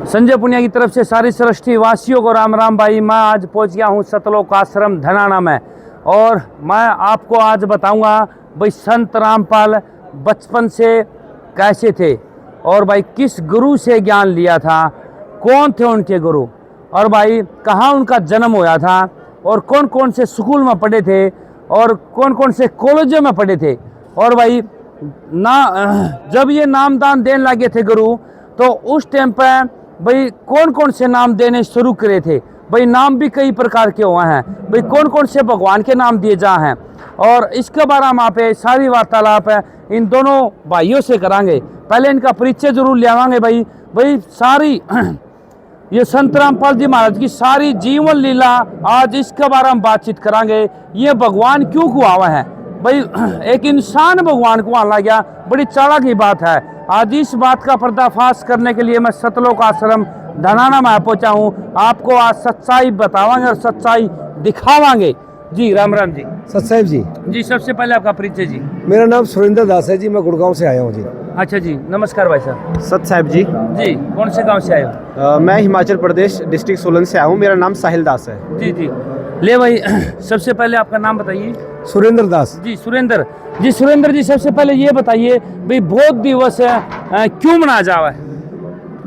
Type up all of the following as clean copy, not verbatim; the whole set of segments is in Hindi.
संजय पुनिया की तरफ से सारी सृष्टि वासियों को राम राम भाई। मैं आज पहुंच गया हूं सतलोक आश्रम धनाना में और मैं आपको आज बताऊंगा भाई संत रामपाल बचपन से कैसे थे और भाई किस गुरु से ज्ञान लिया था, कौन थे उनके गुरु और भाई कहाँ उनका जन्म हुआ था और कौन कौन से स्कूल में पढ़े थे और कौन कौन से कॉलेजों में पढ़े थे। और भाई जब ये नामदान देने लगे थे गुरु तो उस टाइम पर भाई कौन कौन से नाम देने शुरू करे थे। भाई नाम भी कई प्रकार के हुए हैं, भाई कौन कौन से भगवान के नाम दिए जा हैं और इसके बारे में आप सारी वार्तालाप है इन दोनों भाइयों से करांगे। पहले इनका परिचय जरूर ले आवांगे भाई सारी ये संत रामपाल जी महाराज की सारी जीवन लीला आज इसके बारे में बातचीत करांगे। ये भगवान क्यों कुआवा है भाई, एक इंसान भगवान को आना गया, बड़ी चालाक की बात है। आज इस बात का पर्दाफाश करने के लिए मैं सतलोक आश्रम धनाना में पहुंचा हूँ। आपको आज सच्चाई बतावांगे और सच्चाई दिखावांगे। जी राम राम जी। सत साहिब जी। जी सबसे पहले आपका परिचय जी। मेरा नाम सुरेंद्र दास है जी, मैं गुड़गांव से आया हूँ जी। अच्छा जी, नमस्कार भाई साहब। सत साहिब जी। जी कौन से गांव से आए हो? मैं हिमाचल प्रदेश डिस्ट्रिक्ट सोलन से आया हूँ। मेरा नाम साहिल दास है। जी जी ले भाई सबसे पहले आपका नाम बताइए। सुरेंद्र दास जी सुरेंद्र जी सबसे पहले ये बताइए भाई बौद्ध दिवस क्यों मनाया जावा है?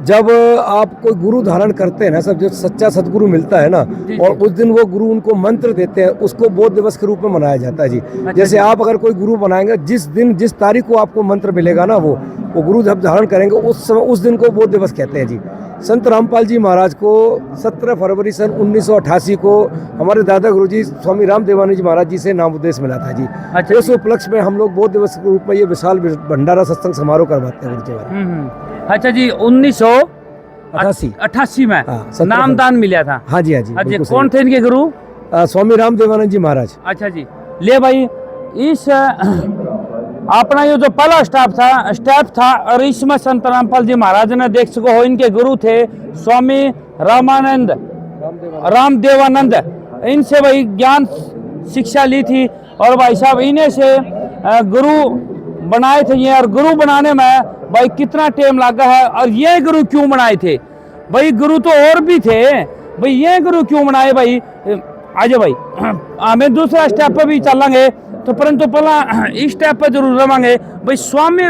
जब आप कोई गुरु धारण करते हैं ना, सब जो सच्चा सदगुरु मिलता है ना, और उस दिन वो गुरु उनको मंत्र देते हैं, उसको बौद्ध दिवस के रूप में मनाया जाता है जी। जैसे आप अगर कोई गुरु बनाएंगे, जिस दिन जिस तारीख को आपको मंत्र मिलेगा ना, वो गुरु जब धारण करेंगे उस समय उस दिन को बौद्ध दिवस कहते हैं जी। संत रामपाल जी महाराज को 17 फरवरी सन 1988 को हमारे दादा गुरुजी स्वामी राम देवानंद जी महाराज जी से नामोपदेश मिला था जी। अच्छा। उस उपलक्ष्य में हम लोग बौद्ध दिवस के रूप में ये विशाल भंडारा सत्संग समारोह करवाते हैं गुरुजी महाराज। अच्छा जी 1988 में नामदान मिला था। हाँ जी हाँ जी। अच्छा कौन थे इनके गुरु? स्वामी राम देवानंद जी महाराज। अच्छा जी ले भाई इस अपना ये जो पहला स्टेप था और इसमें संत रामपाल जी महाराज ने देख सको हो, इनके गुरु थे स्वामी राम देवानंद। इनसे भाई ज्ञान शिक्षा ली थी और भाई साहब इन्हें से गुरु बनाए थे ये। और गुरु बनाने में भाई कितना टाइम लगा है और ये गुरु क्यों बनाए थे? भाई गुरु तो और भी थे, भाई ये गुरु क्यों बनाए भाई? आजा भाई हमें दूसरा स्टेप पे भी चलेंगे तो, परंतु पहला इस स्टेप पे जरूर रवांगे भाई। स्वामी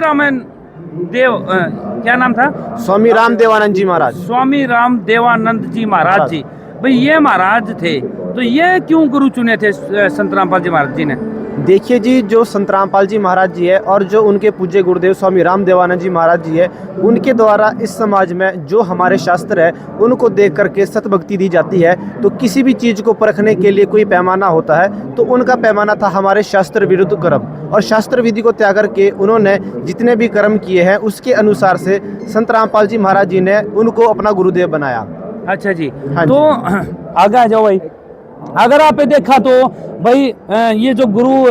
क्या नाम था? स्वामी राम देवानंद जी महाराज। स्वामी राम देवानंद जी महाराज जी, भाई ये महाराज थे तो ये क्यों गुरु चुने थे संत रामपाल जी महाराज जी ने? देखिए जी, जो संत रामपाल जी महाराज जी है और जो उनके पूज्य गुरुदेव स्वामी राम देवानंद जी महाराज जी है, उनके द्वारा इस समाज में जो हमारे शास्त्र है उनको देख करके सतभक्ति दी जाती है। तो किसी भी चीज़ को परखने के लिए कोई पैमाना होता है, तो उनका पैमाना था हमारे शास्त्र विरुद्ध कर्म। और शास्त्र विधि को त्याग करके उन्होंने जितने भी कर्म किए हैं उसके अनुसार से संत रामपाल जी महाराज जी ने उनको अपना गुरुदेव बनाया। अच्छा जी। हाँ तो आगे आ जाओ भाई। अगर आप देखा तो भाई ये जो गुरु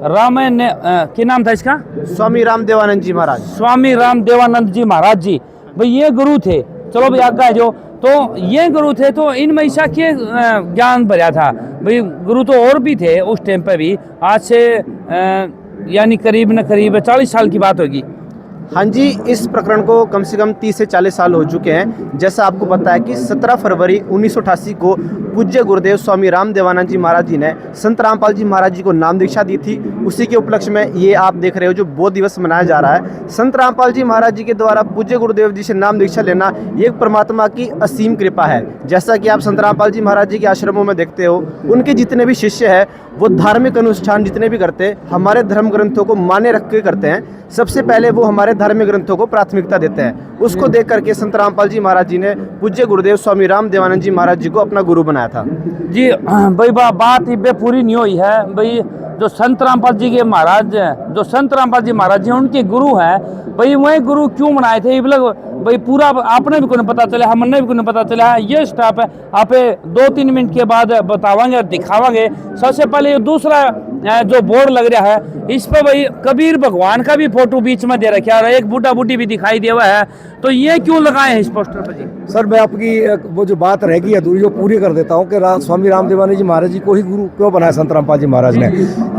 रामायण ने क्या नाम था इसका? स्वामी राम देवानंद जी महाराज। स्वामी राम देवानंद जी महाराज जी, भाई ये गुरु थे। चलो भाई आगे आ जाओ। तो ये गुरु थे तो इनमें ऐसा क्या ज्ञान भरा था? भाई गुरु तो और भी थे उस टाइम पे भी, आज से यानी करीब न करीब 40 साल की बात होगी। हाँ जी, इस प्रकरण को कम से कम 30 से 40 साल हो चुके हैं। जैसा आपको पता है कि 17 फरवरी 1988 को पूज्य गुरुदेव स्वामी राम देवानंद जी महाराज जी ने संत रामपाल जी महाराज जी को नाम दीक्षा दी थी। उसी के उपलक्ष्य में ये आप देख रहे हो जो बौद्ध दिवस मनाया जा रहा है। संत रामपाल जी महाराज जी के द्वारा पूज्य गुरुदेव जी से नाम दीक्षा लेना ये परमात्मा की असीम कृपा है। जैसा कि आप संत रामपाल जी महाराज जी के आश्रमों में देखते हो, उनके जितने भी शिष्य हैं वो धार्मिक अनुष्ठान जितने भी करते हमारे धर्म ग्रंथों को माने रख के करते हैं। सबसे पहले वो हमारे धार्मिक ग्रंथों को प्राथमिकता देते हैं। उसको देख करके संत रामपाल जी महाराज जी ने पूज्य गुरुदेव स्वामी राम देवानंद जी महाराज जी को अपना गुरु बनाया था। जी भाई बात ही पूरी नहीं हुई है भाई। जो संत रामपाल जी के महाराज, जो संत रामपाल जी महाराज जी उनके गुरु हैं, भाई वही गुरु क्यों बनाए थे भाई पूरा आपने भी कोई पता चला, हमने भी कोई पता चला है। ये स्टाफ है आप 2-3 मिनट के बाद बतावांगे और दिखावांगे। सबसे पहले दूसरा जो बोर्ड लग रहा है इस पर भाई कबीर भगवान का भी फोटो बीच में दे रखा है और एक बूढ़ा बूढ़ी भी दिखाई दे हुआ है। तो ये क्यों लगाए हैं इस पोस्टर पर जी? सर मैं आपकी वो जो बात रहेगी अधूरी वो पूरी कर देता हूँ कि स्वामी राम देवानंद जी महाराज जी को ही गुरु क्यों बनाया संत रामपाल जी महाराज ने।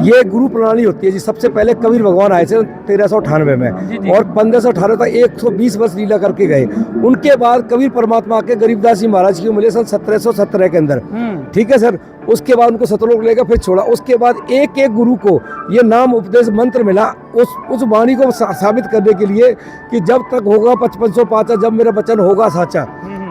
ये गुरु प्रणाली होती है जी। सबसे पहले कबीर भगवान आए थे 1398 में और 1518 तक 120 वर्ष लीला करके गए। उनके बाद कबीर परमात्मा के गरीबदास जी महाराज की मिले सन 1717 के अंदर, ठीक है सर। उसके बाद उनको सतलोक लेकर फिर छोड़ा। उसके बाद एक एक गुरु को ये नाम उपदेश मंत्र मिला उस वाणी को साबित करने के लिए कि जब तक होगा 5505, जब मेरा वचन होगा साचा,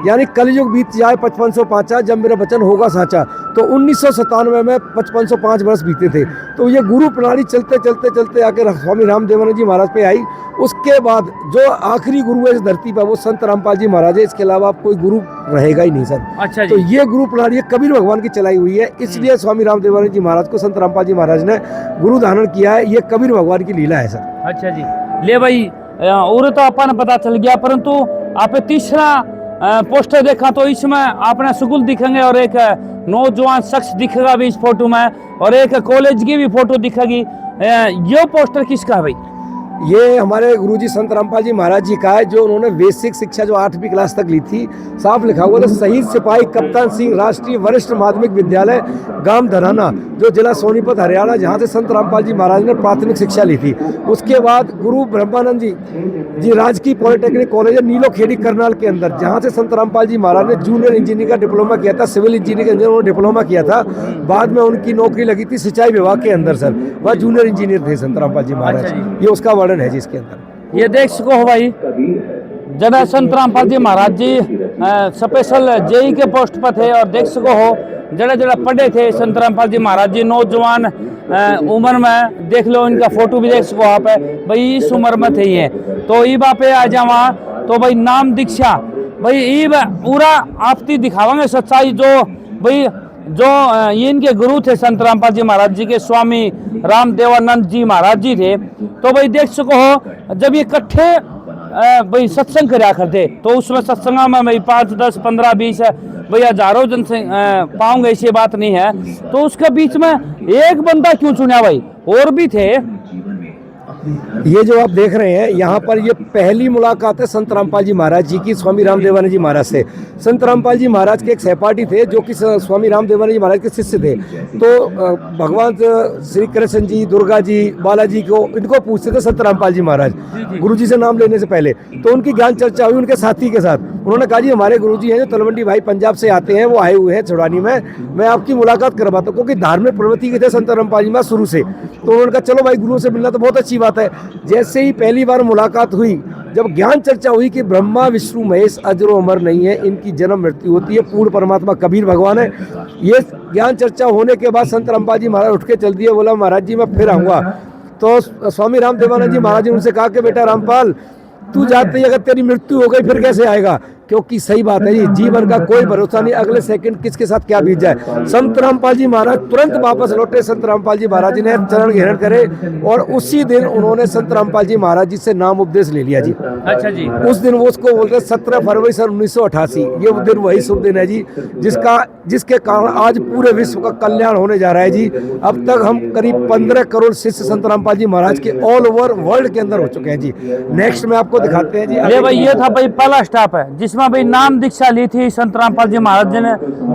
यानी कलयुग बीत जाए 5505, जब मेरा वचन होगा साचा। तो 1997 में 5505 वर्ष बीते थे। तो ये गुरु प्रणाली चलते चलते चलते आकर स्वामी राम देवानंद जी महाराज पे आई। उसके बाद जो आखिरी गुरु है इस धरती पर वो संत रामपाल जी महाराज है। इसके अलावा आप कोई गुरु रहेगा ही नहीं सर। अच्छा तो ये गुरु प्रणाली कबीर भगवान की चलाई हुई है, इसलिए स्वामी राम देवानंद जी महाराज को संत रामपाल जी महाराज ने गुरु धारण किया है। ये कबीर भगवान की लीला है सर। अच्छा जी, ले भाई और तो अपन पता चल गया, परंतु आप तीसरा पोस्टर देखा तो इसमें आपने स्कूल दिखेंगे और एक नौजवान शख्स दिखेगा भी इस फोटो में, और एक कॉलेज की भी फोटो दिखेगी। ये पोस्टर किसका है भाई? ये हमारे गुरुजी संत रामपाल जी महाराज जी का है, जो उन्होंने बेसिक शिक्षा जो 8वीं क्लास तक ली थी। साफ लिखा हुआ था, शहीद सिपाही कप्तान सिंह राष्ट्रीय वरिष्ठ माध्यमिक विद्यालय गांव धराना, जो जिला सोनीपत हरियाणा, जहां से संत रामपाल जी महाराज ने प्राथमिक शिक्षा ली थी। उसके बाद गुरु ब्रह्मानंद जी राजकीय पॉलिटेक्निक कॉलेज नीलो खेड़ी करनाल के अंदर, जहां से संत रामपाल जी महाराज ने जूनियर इंजीनियरिंग का डिप्लोमा किया था, सिविल इंजीनियरिंग का उन्होंने डिप्लोमा किया था। बाद में उनकी नौकरी लगी थी सिंचाई विभाग के अंदर सर, वह जूनियर इंजीनियर थे संत रामपाल जी महाराज। ये उसका वर्णन है जी इसके अंदर। ये देख सको हो भाई, जरा संत रामपाल जी महाराज जी स्पेशल जेई के पोस्ट पर थे, और देख सको हो जड़ा जड़ा पढ़े थे संत रामपाल जी महाराज जी नौजवान उम्र में। देख लो इनका फोटो भी देख सको आप भाई, इस उम्र में थे ये। तो ई बापे आ जावा तो भाई नाम दीक्षा भाई ई पूरा आपती दिखावांगे सच्चाई, जो भाई जो ये इनके गुरु थे संत रामपाल जी महाराज जी के स्वामी राम देवानंद जी महाराज जी थे। तो भाई देख सको हो जब ये इकट्ठे भाई सत्संग कराया करते, तो उसमें सत्संग में भाई 5, 10, 15, 20 भाई हजारों जन से पाऊंगे, ऐसी बात नहीं है। तो उसके बीच में एक बंदा क्यों चुना भाई? और भी थे। ये जो आप देख रहे हैं यहाँ पर, ये पहली मुलाकात है संत रामपाल जी महाराज जी की स्वामी राम देवानंद जी महाराज से। संत रामपाल जी महाराज के एक सहपाठी थे जो कि स्वामी राम देवानंद जी महाराज के शिष्य थे। तो भगवान श्री कृष्ण जी, दुर्गा जी, बालाजी को इनको पूछते थे संत रामपाल जी महाराज गुरु जी से नाम लेने से पहले। तो उनकी ज्ञान चर्चा हुई उनके साथी के साथ। उन्होंने कहा जी हमारे गुरु जी हैं जो तलवंडी भाई पंजाब से आते हैं, वो आए हुए हैं छुड़ानी में, मैं आपकी मुलाकात करवाता हूँ, क्योंकि धार्मिक प्रवृत्ति के थे संत रामपाल जी महाराज शुरू से। तो उन्होंने कहा चलो भाई गुरु से मिलना तो बहुत अच्छी बात है। जैसे ही पहली बार मुलाकात हुई, जब ज्ञान चर्चा हुई कि ब्रह्मा विष्णु महेश अजरो अमर नहीं है, इनकी जन्म मृत्यु होती है, पूर्ण परमात्मा कबीर भगवान है। ये ज्ञान चर्चा होने के बाद संत रामपाल जी महाराज उठ के चल दिए, बोला महाराज जी मैं फिर आऊँगा। तो स्वामी राम देवानंद जी महाराज जी उनसे कहा कि बेटा रामपाल तू जाते ही अगर तेरी मृत्यु हो गई फिर कैसे आएगा? क्योंकि सही बात है जी, जीवन का कोई भरोसा नहीं, अगले सेकंड किसके साथ क्या बीत जाए। संत रामपाल जी महाराज तुरंत वापस लौटे। संत रामपाल जी महाराज जी ने चरण ग्रहण करे और उसी दिन उन्होंने संत रामपाल जी महाराज जी से नाम उपदेश ले लिया जी। अच्छा जी। उस दिन वो उसको बोलते हैं 17 फरवरी सन 1988। ये दिन वही शुभ दिन है जी जिसके कारण आज पूरे विश्व का कल्याण होने जा रहा है जी। अब तक हम करीब 15 करोड़ शिष्य संत रामपाल जी महाराज के ऑल ओवर वर्ल्ड के अंदर हो चुके हैं जी। नेक्स्ट में आपको दिखाते हैं जी। ये भाई ये था भाई पहला स्टॉप है जिसमें भाई नाम दीक्षा ली थी संत रामपाल जी महाराज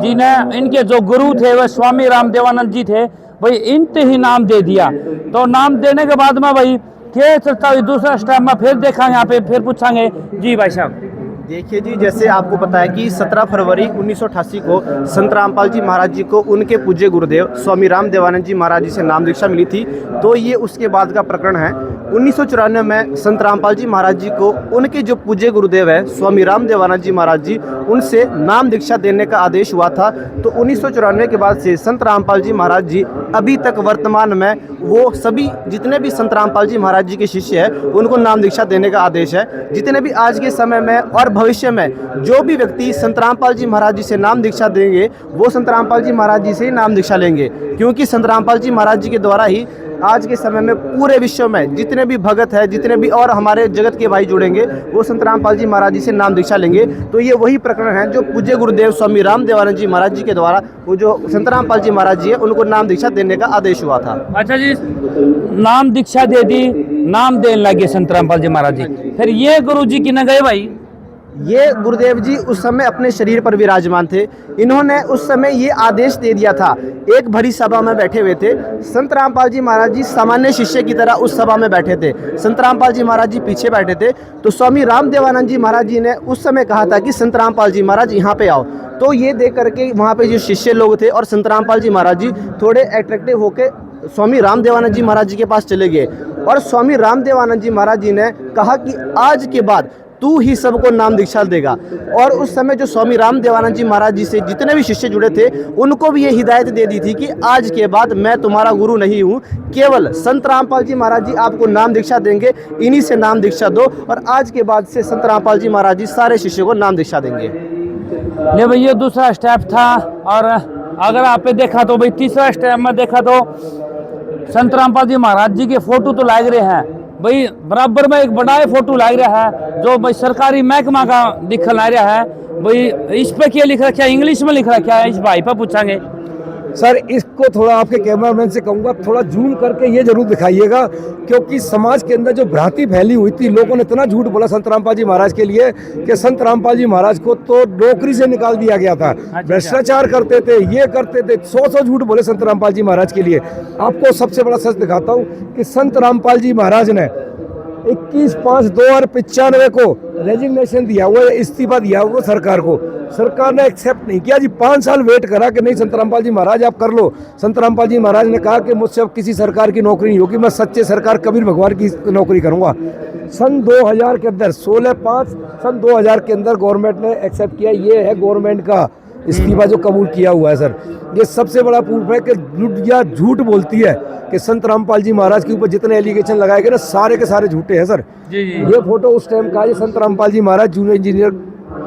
जी ने। इनके जो गुरु थे वह स्वामी राम देवानंद जी थे भाई, इनते ही नाम दे दिया। तो नाम देने के बाद में भाई क्या चलता हुई दूसरा स्टेप में फिर देखा यहाँ पे, फिर पूछांगे जी भाई साहब। देखिए जी, जैसे आपको पता है कि 17 फरवरी 1988 को संत रामपाल जी महाराज जी को उनके पूज्य गुरुदेव स्वामी राम देवानंद जी महाराज जी से नाम दीक्षा मिली थी। तो ये उसके बाद का प्रकरण है। 1994 में संत रामपाल जी महाराज जी को उनके जो पूज्य गुरुदेव है स्वामी राम देवानंद जी महाराज जी, उनसे नाम दीक्षा देने का आदेश हुआ था। तो 1994 के बाद से संत रामपाल जी महाराज जी अभी तक वर्तमान में वो सभी जितने भी संत रामपाल जी महाराज जी के शिष्य हैं उनको नाम दीक्षा देने का आदेश है। जितने भी आज के समय में और भविष्य में जो भी व्यक्ति संत रामपाल जी महाराज जी से नाम दीक्षा देंगे वो संत रामपाल जी महाराज जी से ही नाम दीक्षा लेंगे, क्योंकि संत रामपाल जी महाराज जी के द्वारा ही आज के समय में पूरे विश्व में जितने भी भगत है, जितने भी और हमारे जगत के भाई जुड़ेंगे वो संत रामपाल जी महाराज जी से नाम दीक्षा लेंगे। तो ये वही प्रकरण है जो पूज्य गुरुदेव स्वामी राम देवानंद जी महाराज जी के द्वारा वो जो संत रामपाल जी महाराज जी है उनको नाम दीक्षा देने का आदेश हुआ था। अच्छा जी, नाम दीक्षा दे दी, नाम देने लगे संत रामपाल जी महाराज जी। फिर ये गुरु जी की न गए भाई? ये गुरुदेव जी उस समय अपने शरीर पर विराजमान थे। इन्होंने उस समय ये आदेश दे दिया था, एक भरी सभा में बैठे हुए थे। संत रामपाल जी महाराज जी सामान्य शिष्य की तरह उस सभा में बैठे थे। संत रामपाल जी महाराज जी पीछे बैठे थे। तो स्वामी रामदेवानंद जी महाराज जी ने उस समय कहा था कि संत रामपाल जी महाराज यहाँ पे आओ। तो ये देख करके वहाँ पे जो शिष्य लोग थे और संत रामपाल जी महाराज जी थोड़े अट्रैक्टिव होकर स्वामी रामदेवानंद जी महाराज जी के पास चले गए और स्वामी रामदेवानंद जी महाराज जी ने कहा कि आज के बाद तू ही सबको नाम दीक्षा देगा। और उस समय जो स्वामी रामदेवानंद जी महाराज जी से जितने भी शिष्य जुड़े थे उनको भी ये हिदायत दे दी थी कि आज के बाद मैं तुम्हारा गुरु नहीं हूँ, केवल संत रामपाल जी महाराज जी आपको नाम दीक्षा देंगे, इन्हीं से नाम दीक्षा दो। और आज के बाद से संत रामपाल जी महाराज जी सारे शिष्यों को नाम दीक्षा देंगे। ले भाई ये दूसरा स्टेप था। और अगर आपने देखा तो भाई तीसरा स्टेप में देखा तो संत रामपाल जी महाराज जी के फोटो तो लाग रहे हैं भाई, बराबर में एक बड़ा फोटो लाग रहा है जो भाई सरकारी महकमा का दिखल आ रहा है भाई। इस पे क्या लिख रखा है, इंग्लिश में लिख रखा है, इस भाई पर पूछांगे। सर इसको थोड़ा आपके कैमरामैन से कहूँगा थोड़ा जूम करके ये जरूर दिखाइएगा, क्योंकि समाज के अंदर जो भ्रांति फैली हुई थी, लोगों ने इतना झूठ बोला संत रामपाल जी महाराज के लिए कि संत रामपाल जी महाराज को तो नौकरी से निकाल दिया गया था, भ्रष्टाचार करते थे, ये करते थे, 100 झूठ बोले संत रामपाल जी महाराज के लिए। आपको सबसे बड़ा सच दिखाता हूँ कि संत रामपाल जी महाराज ने 21/5/2095 को रेजिग्नेशन दिया हुआ, इस्तीफा दिया हुआ सरकार को। सरकार ने एक्सेप्ट नहीं किया जी, 5 साल वेट करा कि नहीं संत रामपाल जी महाराज आप कर लो। संत रामपाल जी महाराज ने कहा कि मुझसे अब किसी सरकार की नौकरी नहीं होगी, मैं सच्चे सरकार कबीर भगवान की नौकरी करूंगा। सन 2000 के अंदर 16/5 सन 2000 के अंदर गवर्नमेंट ने एक्सेप्ट किया। ये है गवर्नमेंट का इस्तीफा जो कबूल किया हुआ है सर। ये सबसे बड़ा प्रूफ है कि लुटिया झूठ बोलती है कि संत रामपाल जी महाराज के ऊपर जितने एलिगेशन लगाए गए ना सारे के सारे झूठे हैं सर। जी जी ये फोटो उस टाइम का है, संत रामपाल जी महाराज जूनियर इंजीनियर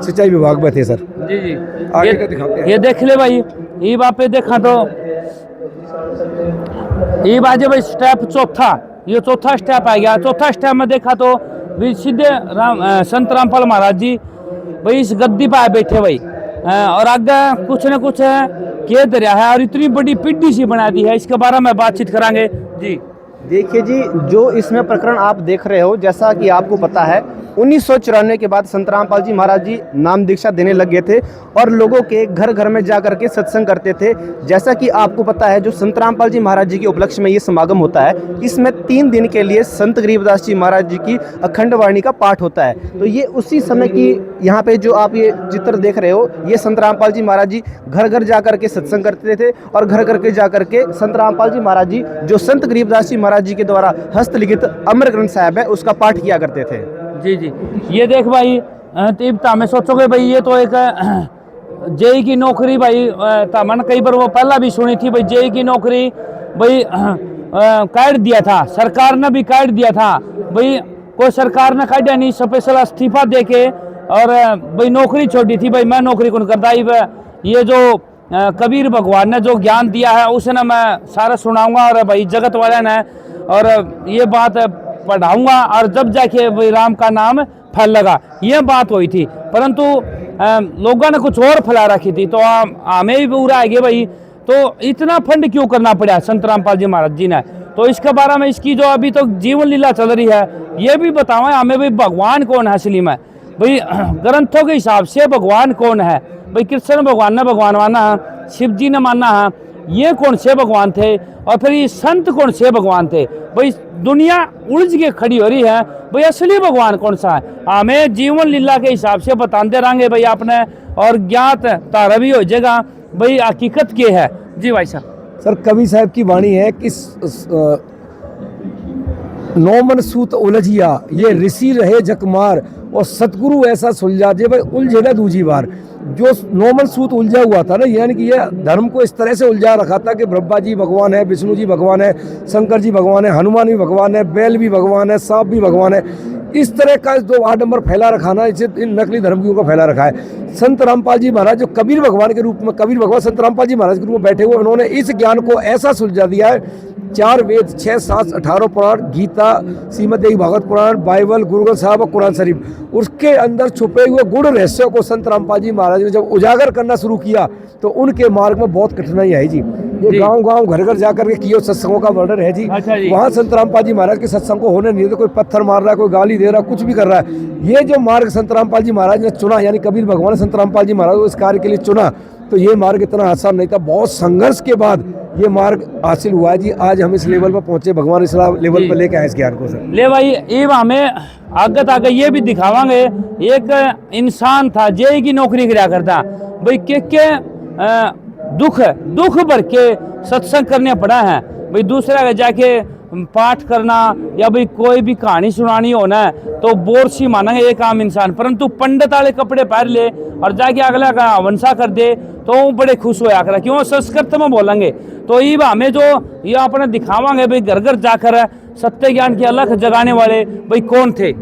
सिंचाई विभाग में थे सर। जी जी आगे का दिखाते हैं। ये देख ले भाई, ये बात पे देखा तो ये बात भाई स्टेप चौथा, ये चौथा स्टेप आ गया। चौथा स्टेप में देखा तो भी सीधे संत रामपाल महाराज जी भाई इस गद्दी पर बैठे भाई, और आगे कुछ न कुछ किए दरिया है और इतनी बड़ी पिड्डी सी बना दी है, इसके बारे में बातचीत करांगे जी। देखिए जी, जो इसमें प्रकरण आप देख रहे हो, जैसा कि आपको पता है 1994 के बाद संत रामपाल जी महाराज जी नाम दीक्षा देने लग गए थे और लोगों के घर घर में जा करके सत्संग करते थे। जैसा कि आपको पता है जो संत रामपाल जी महाराज जी के उपलक्ष्य में ये समागम होता है, इसमें 3 दिन के लिए संत गरीबदास जी महाराज जी की अखंड वाणी का पाठ होता है। तो ये उसी समय की यहाँ पे जो आप ये चित्र देख रहे हो, ये संत रामपाल जी महाराज जी घर घर जा करके सत्संग करते थे और घर घर के जा करके संत रामपाल जी महाराज जी जो संत गरीबदास जी महाराज जी के द्वारा हस्तलिखित अमर ग्रंथ साहिब है उसका पाठ किया करते थे। जी जी ये देख भाई, तीव्रता में सोचोगे भाई ये तो एक जेई की नौकरी भाई, मन कई बार वो पहला भी सुनी थी भाई, जेई की नौकरी भाई काट दिया था, सरकार ने भी काट दिया था भाई, कोई सरकार ने काटा नहीं, स्पेशल इस्तीफा दे के और भाई नौकरी छोड़ी थी भाई, मैं नौकरी कौन करता। ये जो कबीर भगवान ने जो ज्ञान दिया है उसने मैं सारा सुनाऊंगा और भाई जगत वाले ने और ये बात पढ़ाऊंगा और जब जाके भाई राम का नाम फैल लगा, ये बात हुई थी। परंतु लोगों ने कुछ और फैला रखी थी, तो हमें भी पूरा आगे भाई, तो इतना फंड क्यों करना पड़ा संत रामपाल जी महाराज जी ने। तो इसके बारे में इसकी जो अभी तो जीवन लीला चल रही है ये भी बताओ हमें भाई, भगवान कौन है असली में भाई, ग्रंथों के हिसाब से भगवान कौन है भाई। कृष्ण भगवान ने भगवान माना है, शिव जी ने माना है, ये कौन से भगवान थे और फिर ये संत कौन से भगवान थे भाई। दुनिया उलझ के खड़ी हो रही है भाई, असली भगवान कौन सा है हमें जीवन लीला के हिसाब से बताते रहेंगे भाई आपने, और ज्ञात तारा भी हो जाएगा भाई हकीकत क्या है। जी भाई साहब। सर कवि साहब की वाणी है कि नौमन सूत उलझिया ये ऋषि रहे जकमार और सतगुरु ऐसा सुलझा जे भाई उलझे ना दूजी बार। जो नौमन सूत उलझा हुआ था ना, यानी कि ये धर्म को इस तरह से उलझा रखा था कि ब्रह्मा जी भगवान है, विष्णु जी भगवान है, शंकर जी भगवान है, हनुमान भी भगवान है, बैल भी भगवान है, सांप भी भगवान है। इस तरह का जो आडंबर फैला रखा ना, इसे इन नकली धर्मियों का फैला रखा है। संत रामपाल जी महाराज जो कबीर भगवान के रूप में, कबीर भगवान संत रामपाल जी महाराज के रूप में बैठे हुए, उन्होंने इस ज्ञान को ऐसा सुलझा दिया है 4 वेद, 6, 7, 18 पुराण, गीता, श्रीमद् देवी भागवत पुराण, बाइबल, गुरु ग्रंथ साहब और कुरान शरीफ, उसके अंदर छुपे हुए गूढ़ रहस्यों को संत रामपाल जी महाराज ने जब उजागर करना शुरू किया तो उनके मार्ग में बहुत कठिनाई आई जी। ये गांव-गांव, घर-घर जाकर के किए सत्संगों का वर्णन है जी। अच्छा जी। वहाँ संत रामपाल जी महाराज के सत्संग को होने नहीं देते, कोई पत्थर मार रहा है, कोई गाली दे रहा है, कुछ भी कर रहा है। ये जो मार्ग संत रामपाल जी महाराज ने चुना, यानी कबीर भगवान संत रामपाल जी महाराज को इस कार्य के लिए चुना, तो ये मार्ग इतना आसान नहीं था। बहुत संघर्ष के बाद ये मार्ग हासिल हुआ है जी। आज हम इस लेवल पर पहुंचे, भगवान इस लेवल पर लेके आए इस ज्ञान को सर। ले भाई ये हमें आगे ये भी दिखावांगे। एक इंसान था जेई की नौकरी कराया करता भाई, के दुख भर के सत्संग करने पड़ा है भाई, दूसरा के जाके पाठ करना या भाई कोई भी कहानी सुनानी होना है तो बोर सी मानेंगे एक आम इंसान, परंतु पंडित वाले कपड़े पहन ले और जाके अगला का वंशा कर दे तो वो बड़े खुश होया करा, क्यों संस्कृत में बोलेंगे। तो ये हमें जो ये अपने दिखावांगे भाई, घर घर जाकर सत्य ज्ञान की अलग जगाने वाले भाई कौन थे।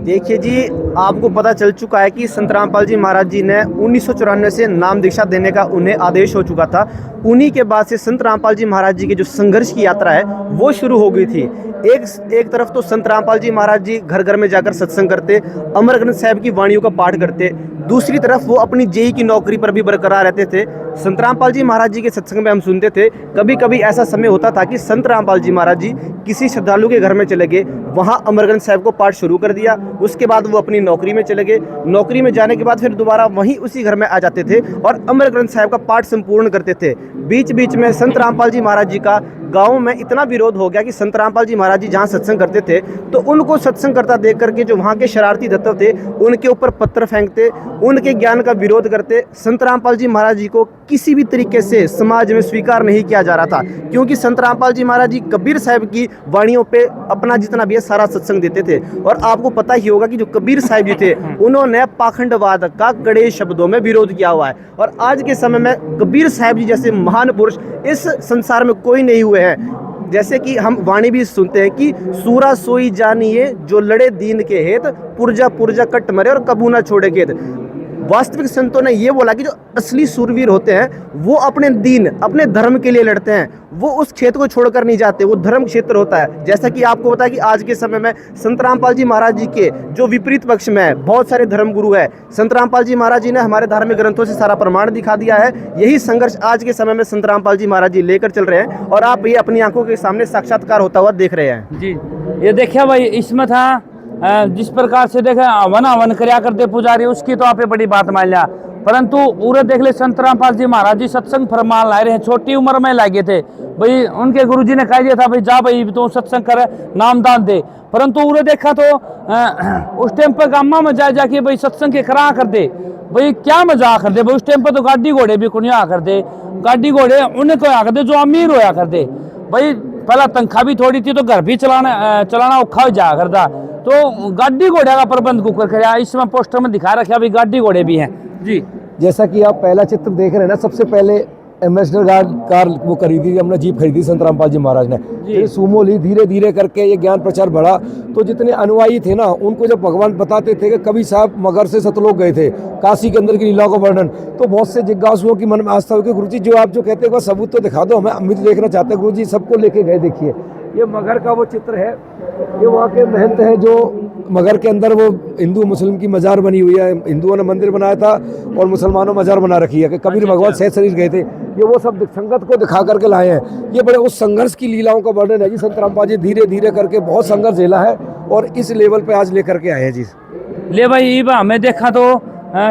देखिए जी, आपको पता चल चुका है कि संत रामपाल जी महाराज जी ने 1994 से नाम दीक्षा देने का उन्हें आदेश हो चुका था। उन्हीं के बाद से संत रामपाल जी महाराज जी की जो संघर्ष की यात्रा है वो शुरू हो गई थी। एक तरफ तो संत रामपाल जी महाराज जी घर घर में जाकर सत्संग करते, अमर ग्रंथ साहिब की वाणियों का पाठ करते, दूसरी तरफ वो अपनी जेई की नौकरी पर भी बरकरार रहते थे। संत रामपाल जी महाराज जी के सत्संग में हम सुनते थे, कभी कभी ऐसा समय होता था कि संत रामपाल जी महाराज जी किसी श्रद्धालु के घर में चले गए, वहाँ अमर ग्रंथ साहिब को पाठ शुरू कर दिया, उसके बाद वो अपनी नौकरी में चले गए, नौकरी में जाने के बाद फिर दोबारा वहीं उसी घर में आ जाते थे और अमर ग्रंथ साहिब का पाठ संपूर्ण करते थे। बीच बीच में संत रामपाल जी महाराज जी का गाँव में इतना विरोध हो गया कि संत रामपाल जी महाराज जी जहाँ सत्संग करते थे तो उनको सत्संग करता देख करके जो वहाँ के शरारती तत्व थे उनके ऊपर पत्थर फेंकते, उनके ज्ञान का विरोध करते। संत रामपाल जी महाराज जी को किसी भी तरीके से समाज में स्वीकार नहीं किया जा रहा था, क्योंकि संत रामपाल जी महाराज जी कबीर साहिब की वाणियों पे अपना जितना भी है सारा सत्संग देते थे। और आपको पता ही होगा कि जो कबीर साहिब जी थे उन्होंने पाखंडवाद का कड़े शब्दों में विरोध किया हुआ है। और आज के समय में कबीर साहिब जी जैसे महान पुरुष इस संसार में कोई नहीं हुए हैं। जैसे कि हम वाणी भी सुनते हैं कि सूरा सोई जानिए जो लड़े दीन के हेत, पुरजा पुरजा कट मरे और कबू ना छोड़े खेत। वास्तविक संतों ने ये बोला कि जो असली सूरवीर होते हैं वो अपने दीन, अपने धर्म के लिए लड़ते हैं, वो उस क्षेत्र को छोड़कर नहीं जाते, वो धर्म क्षेत्र होता है। जैसा कि आपको पता है कि आज के समय में संत रामपाल जी महाराज जी के जो विपरीत पक्ष में है बहुत सारे धर्म गुरु है। संत रामपाल जी महाराज जी ने हमारे धार्मिक ग्रंथों से सारा प्रमाण दिखा दिया है। यही संघर्ष आज के समय में संत रामपाल जी महाराज जी लेकर चल रहे हैं और आप ये अपनी आंखों के सामने साक्षात्कार होता हुआ देख रहे हैं। जी ये देखिए भाई, इसमें था जिस प्रकार से देखे हवन करया करते पुजारी, उसकी तो आपने बड़ी बात मान लिया, परंतु पूरे देख ले संत रामपाल जी महाराज जी सत्संग फरमान लाए रहे, छोटी उम्र में लागे थे भाई। उनके गुरुजी ने कह दिया था भाई जा भाई तू सत्संग कर, नामदान दे, परंतु उन्हें देखा तो उस टाइम पर गामा में जाके भाई सत्संग के करा कर दे भाई, क्या मजाक कर दे भाई। उस टाइम पर तो गाड़ी घोड़े भी कुछ कर दे, गाड़ी घोड़े उन्हें तो कर दे जो अमीर होया कर दे भाई। पहला तनख्वाह भी थोड़ी थी तो घर भी चलाना औखा हो जाया करता, तो गाड़ी घोड़े का प्रबंध कुकर कराया। इसमें पोस्टर में दिखा रखा भाई गाड़ी घोड़े भी हैं जी। जैसा कि आप पहला चित्र देख रहे हैं ना, सबसे पहले एम्बेसडर कार वो खरीदी थी हमने, जीप खरीदी संत रामपाल जी महाराज ने, फिर सुमो ली। धीरे धीरे करके ये ज्ञान प्रचार बढ़ा, तो जितने अनुयायी थे ना उनको जब भगवान बताते थे कि कभी साहब मगर से सतलोक गए थे, काशी के अंदर की लीला को वर्णन, तो बहुत से जिज्ञासुओं की मन में आस्था हुई कि गुरुजी जो आप जो कहते हैं सबूत तो दिखा दो हमें, हम भी देखना चाहते हैं। गुरुजी सबको लेके गए। देखिए ये मगर का वो चित्र है, ये वहाँ के महंत हैं जो मगर के अंदर वो हिंदू मुस्लिम की मजार बनी हुई है। हिंदुओं ने मंदिर बनाया था और मुसलमानों मजार बना रखी है कि कबीर भगवान सह शरीर गए थे। ये वो सब संगत को दिखा करके लाए हैं। ये बड़े उस संघर्ष की लीलाओं का वर्णन है जी। संत रामपाल जी धीरे धीरे करके बहुत संघर्ष झेला है और इस लेवल पे आज लेकर के आए हैं जी। ले भाई ईब हमें देखा तो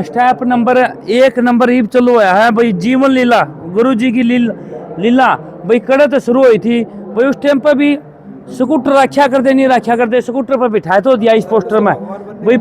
स्टेप नंबर 1 ईब चलो आया है भाई, जीवन लीला गुरु जी की लीला भाई कड़े तो शुरू हुई थी भाई। उस टाइम पर भी स्कूटर रखा करते नहीं रखा करते, स्कूटर पर बिठाए तो दिया इस पोस्टर में भाई।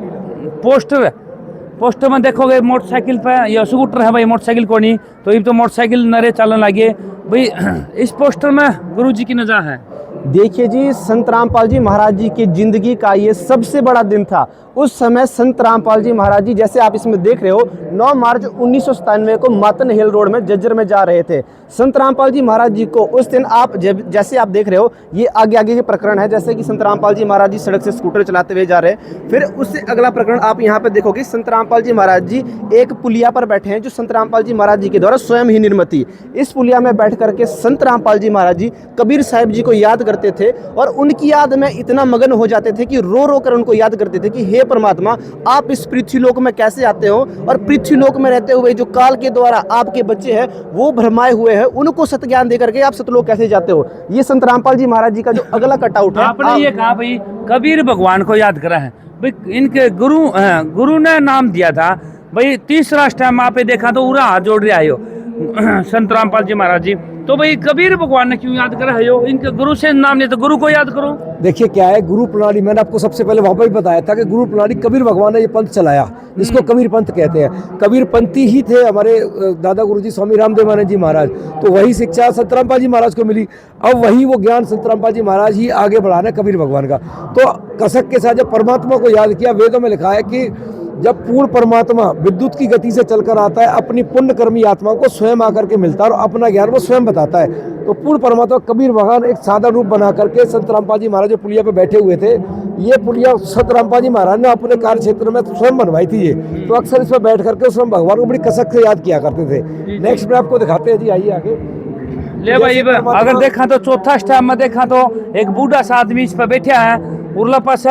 पोस्टर में देखोगे मोटरसाइकिल पे या स्कूटर है भाई, मोटरसाइकिल को नहीं, तो ये तो मोटरसाइकिल नरे चलन लगे भाई। इस पोस्टर में गुरु जी की नज़र है। देखिए जी, संत रामपाल जी महाराज जी की जिंदगी का ये सबसे बड़ा दिन था। उस समय संत रामपाल जी महाराज जी, जैसे आप इसमें देख रहे हो, 9 मार्च 1997 को मातन हिल रोड में जज्जर में जा रहे थे। संत रामपाल जी महाराज जी को उस दिन आप जैसे आप देख रहे हो, ये आगे आगे के प्रकरण है, जैसे कि संत रामपाल जी महाराज जी सड़क से स्कूटर चलाते हुए जा रहे हैं। फिर उससे अगला प्रकरण आप यहाँ पे देखोगे, संत रामपाल जी महाराज जी एक पुलिया पर बैठे हैं, जो संत रामपाल जी महाराज जी के द्वारा स्वयं ही निर्मित थी। इस पुलिया में बैठ करके संत रामपाल जी महाराज जी कबीर साहिब जी को याद करते थे, और उनकी याद में इतना मगन हो जाते थे कि रो रो कर उनको याद करते थे कि हे परमात्मा, आप इस पृथ्वी लोक में कैसे आते हो, और पृथ्वी लोक में रहते हुए जो काल के द्वारा आपके बच्चे हैं वो भ्रमाए हुए हैं, उनको सत ज्ञान दे करके आप सतलोक कैसे जाते हो। ये संत रामपाल जी महाराज जी का जो अगला कटआउट है। आपने ये कहा भाई कबीर भगवान को याद करा है, भाई इनके गुरु ने नाम दिया था भाई। तीसरा स्टेम आप देखा तो उरा हाथ जोड़ रहे हो संत रामपाल जी महाराज जी, तो भाई कबीर भगवान ने क्यों याद करा है हो? इनके गुरु से नाम नहीं तो गुरु को याद करो। देखिए क्या है, गुरु प्रणाली, मैंने आपको सबसे पहले वहां पर भी बताया था कि गुरु प्रणाली कबीर भगवान ने ये पंथ चलाया, जिसको कबीर पंथ कहते हैं। कबीर पंथी ही थे हमारे दादा गुरुजी स्वामी रामदेवानंद जी महाराज, तो वही शिक्षा संत रामपाल जी महाराज को मिली। अब वही वो ज्ञान संत रामपाल जी महाराज ही आगे बढ़ा रहे कबीर भगवान का। तो कसक के साथ जब परमात्मा को याद किया, वेदों में लिखा है कि जब पूर्ण परमात्मा विद्युत की गति से चलकर आता है, अपनी पुण्य कर्मी आत्मा को स्वयं आकर के मिलता है और अपना ज्ञान वो स्वयं बताता है। तो पूर्ण परमात्मा कबीर भगवान एक सादा रूप बना करके संत रामपाल जी महाराज जो पुलिया पे बैठे हुए थे, ये पुलिया संत रामपाल जी महाराज ने अपने कार्य क्षेत्र में स्वयं बनवाई थी ये। तो अक्सर इस पर बैठ करके उस भगवान को बड़ी कसक से याद किया करते थे। नेक्स्ट में आपको दिखाते हैं जी, आइए आगे। ले भाई, अगर देखा तो चौथा स्टेप में देखा तो एक बूढ़ा सा आदमी इस पर बैठा है, उरला पास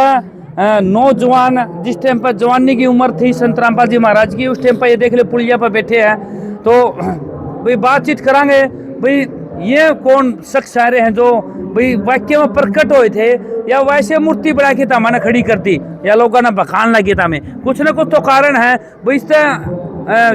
नौजवान, जिस टाइम पर जवानी की उम्र थी संत रामपाल जी महाराज की, उस टाइम पर ये देख ले पुलिया पर बैठे हैं। तो भाई बातचीत करांगे भाई ये कौन शख्स आ रहे हैं जो भाई वाक्य में प्रकट हुए थे, या वैसे मूर्ति बना के मैंने खड़ी करती, या लोगों ने बखान लगे था। में कुछ ना कुछ तो कारण है भाई। इससे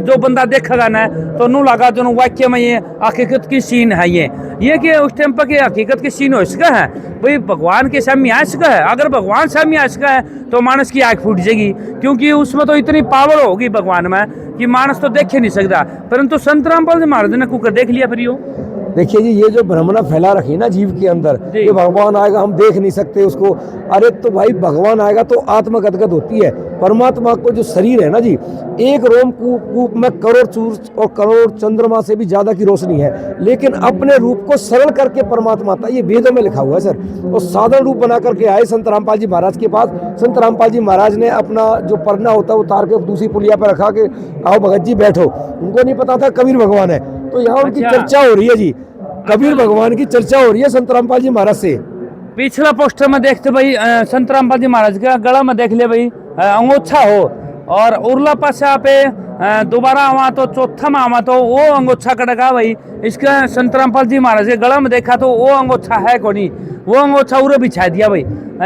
जो बंदा देखेगा ना तो नू लगा जो वाक्य में ये हकीकत की सीन है, ये कि उस टाइम पर के हकीकत की सीन हो सका है भाई, भगवान के सामने आ सका है। अगर भगवान सामने आ सका है तो मानस की आँख फूट जाएगी, क्योंकि उसमें तो इतनी पावर होगी भगवान में कि मानस तो देख ही नहीं सकता। परंतु संत रामपाल जी महाराज ने कुकर देख लिया फिर यो। देखिए जी, ये जो भ्रमणा फैला रखी ना जीव के अंदर, ये भगवान आएगा हम देख नहीं सकते उसको, अरे तो भाई भगवान आएगा तो आत्मा गदगद होती है। परमात्मा को जो शरीर है ना जी, एक रोम कूप में करोड़ सूरज और करोड़ चंद्रमा से भी ज्यादा की रोशनी है, लेकिन अपने रूप को सरल करके परमात्मा आता है, ये वेदों में लिखा हुआ है सर। और साधारण रूप बना करके आए संत रामपाल जी महाराज के पास। संत रामपाल जी महाराज ने अपना जो परना होता है उतार के दूसरी पुलिया पर रखा के आओ भगत जी बैठो। उनको नहीं पता था कबीर भगवान है, तो यहाँ उनकी चर्चा हो रही है जी, कबीर भगवान की चर्चा हो रही है संत रामपाल जी महाराज से। पिछला पोस्टर में देखते भाई संत रामपाल जी महाराज का गला में देख ले भाई अंगोछा हो, और उरला पास पे दोबारा आवा तो चौथा में आवा तो वो अंगोछा कटका भाई। इसका संत रामपाल जी महाराज के गला में देखा तो वो अंगोछा है को नहीं, वो अंगोछा उरे बिछा दिया भाई।